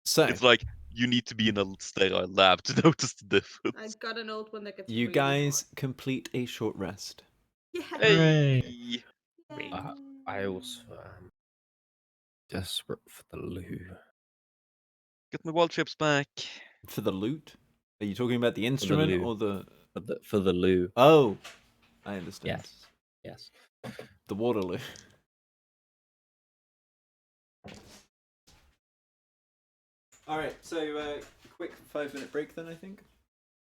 Speaker 1: So,
Speaker 5: It's like you need to be in a sterile lab to notice the difference.
Speaker 3: I got an old one that gets
Speaker 1: You
Speaker 3: really
Speaker 1: guys complete a short rest.
Speaker 3: hot.
Speaker 5: Hey,
Speaker 3: Yay.
Speaker 6: I also am desperate for the loo.
Speaker 5: get my wild chips back.
Speaker 1: For the loot? Are you talking about the instrument
Speaker 6: loo.
Speaker 1: or the...
Speaker 6: For the loo.
Speaker 1: Oh, I understand.
Speaker 6: Yes.
Speaker 1: The Waterloo. Alright, so quick 5-minute break then, I think.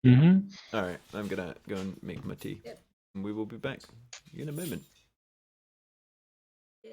Speaker 4: Mm-hmm.
Speaker 1: Alright, I'm gonna go and make my tea.
Speaker 3: Yep.
Speaker 1: And we will be back in a moment.
Speaker 3: Yeah.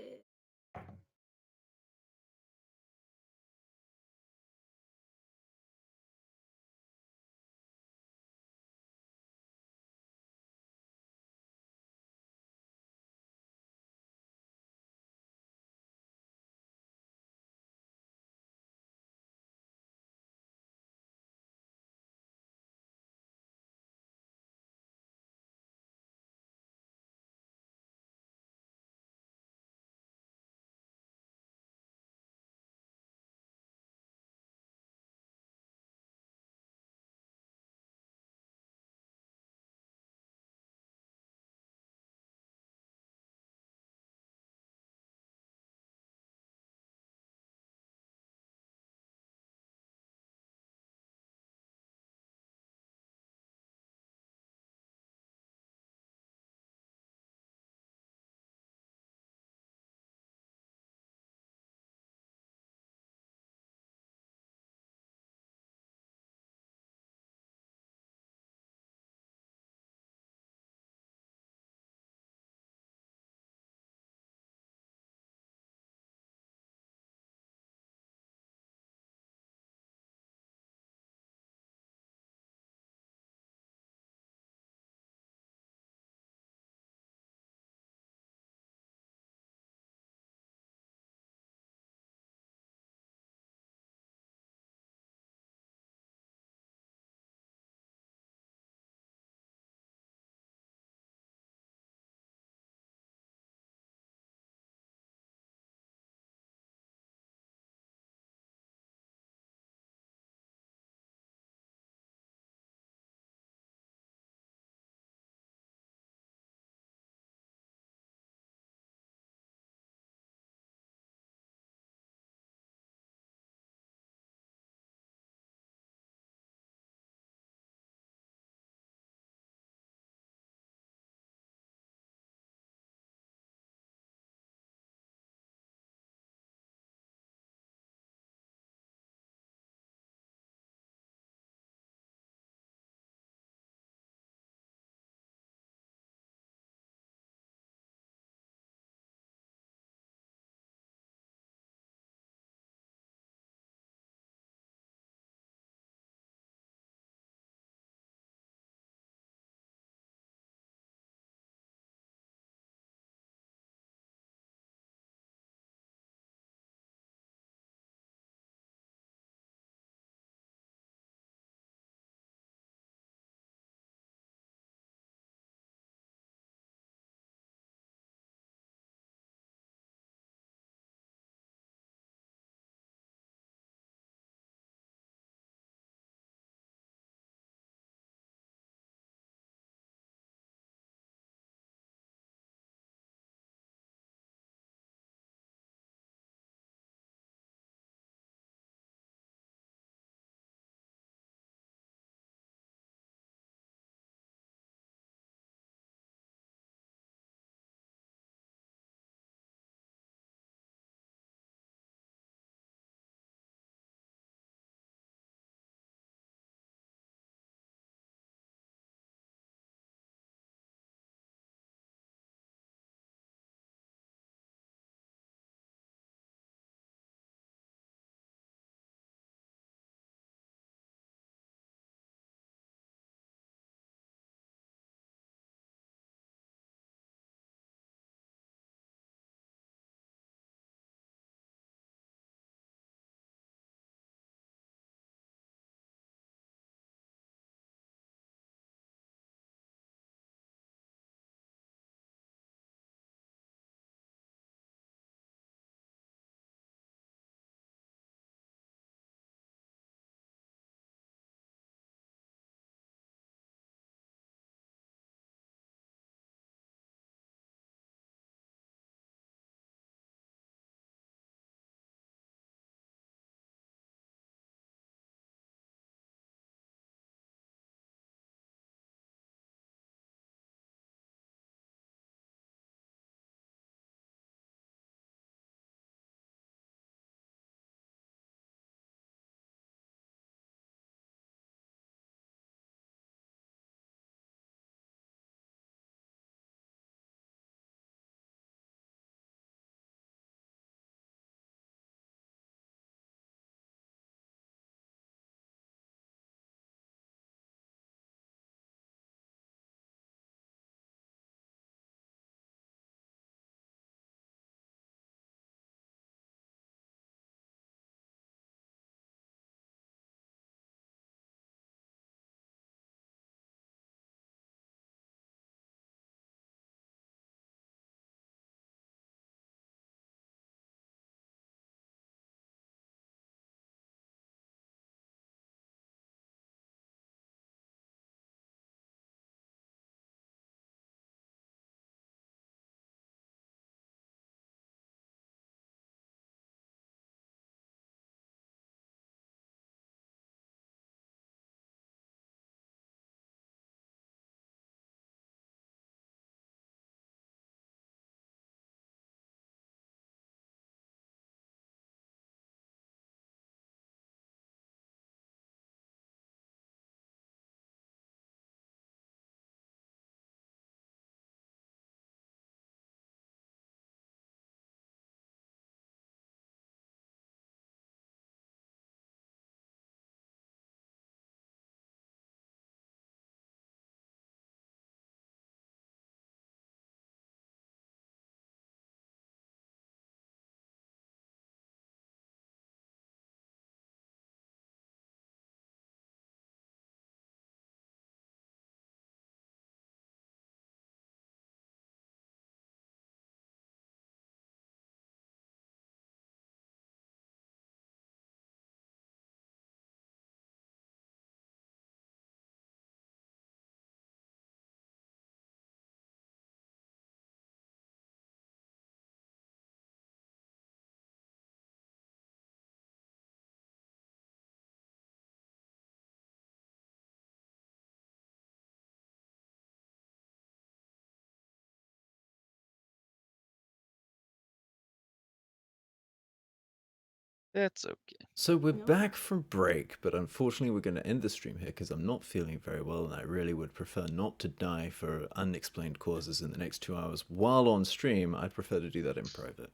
Speaker 5: That's okay.
Speaker 1: So we're
Speaker 3: Yeah.
Speaker 1: back from break, but unfortunately we're going to end the stream here because I'm not feeling very well and I really would prefer not to die for unexplained causes in the next 2 hours while on stream. I'd prefer to do that in private.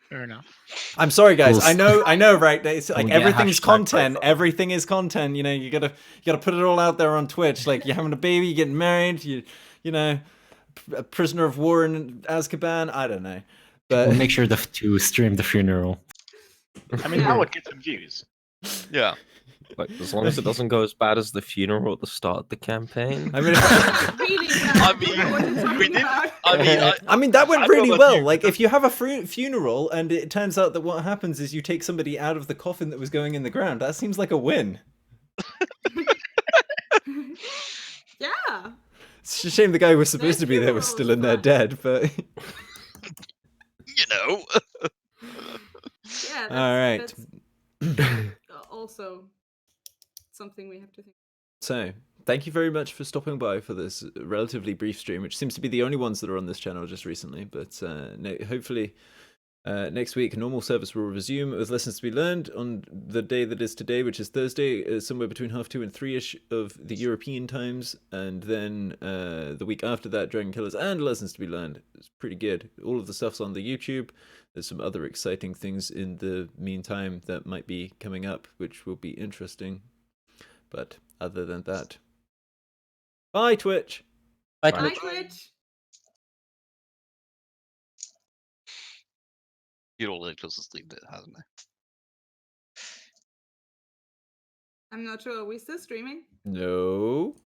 Speaker 2: Fair enough.
Speaker 1: I'm sorry, guys.
Speaker 4: Cool.
Speaker 1: I know, right? It's like
Speaker 4: We'll get
Speaker 1: everything's
Speaker 4: hashtag
Speaker 1: content.
Speaker 4: profile.
Speaker 1: Everything is content. You know, you gotta put it all out there on Twitch. Like you're having a baby, you're getting married, you know, a prisoner of war in Azkaban. I don't know, but
Speaker 4: We'll make sure to stream the funeral.
Speaker 2: I mean, that would get some views.
Speaker 5: Yeah.
Speaker 6: Like, as long as it doesn't go as bad as the funeral at the start of the campaign.
Speaker 1: I mean,
Speaker 3: Really
Speaker 5: I
Speaker 3: bad.
Speaker 5: mean,
Speaker 3: What you're talking
Speaker 5: we did-
Speaker 3: about.
Speaker 1: I mean that went
Speaker 5: I don't
Speaker 1: really
Speaker 5: know
Speaker 1: well.
Speaker 5: you-
Speaker 1: Like if you have a funeral and it turns out that what happens is you take somebody out of the coffin that was going in the ground, that seems like a win.
Speaker 3: Yeah.
Speaker 1: It's a shame the guy who was supposed to be there was still in there dead, but
Speaker 5: You know.
Speaker 3: Yeah.
Speaker 1: all right.
Speaker 3: That's also something we have to think.
Speaker 1: So, thank you very much for stopping by for this relatively brief stream, which seems to be the only ones that are on this channel just recently. But hopefully, next week, normal service will resume with lessons to be learned on the day that is today, which is Thursday, somewhere between 2:30 and 3-ish of the European times. And then the week after that, Dragon Killers and lessons to be learned. It's pretty good. All of the stuff's on the YouTube. There's some other exciting things in the meantime that might be coming up, which will be interesting. But other than that, bye Twitch.
Speaker 4: Bye,
Speaker 3: Bye,
Speaker 4: Twitch.
Speaker 3: Twitch.
Speaker 5: You're all the closest thing that hasn't it?
Speaker 3: I'm not sure. Are we still streaming?
Speaker 1: No.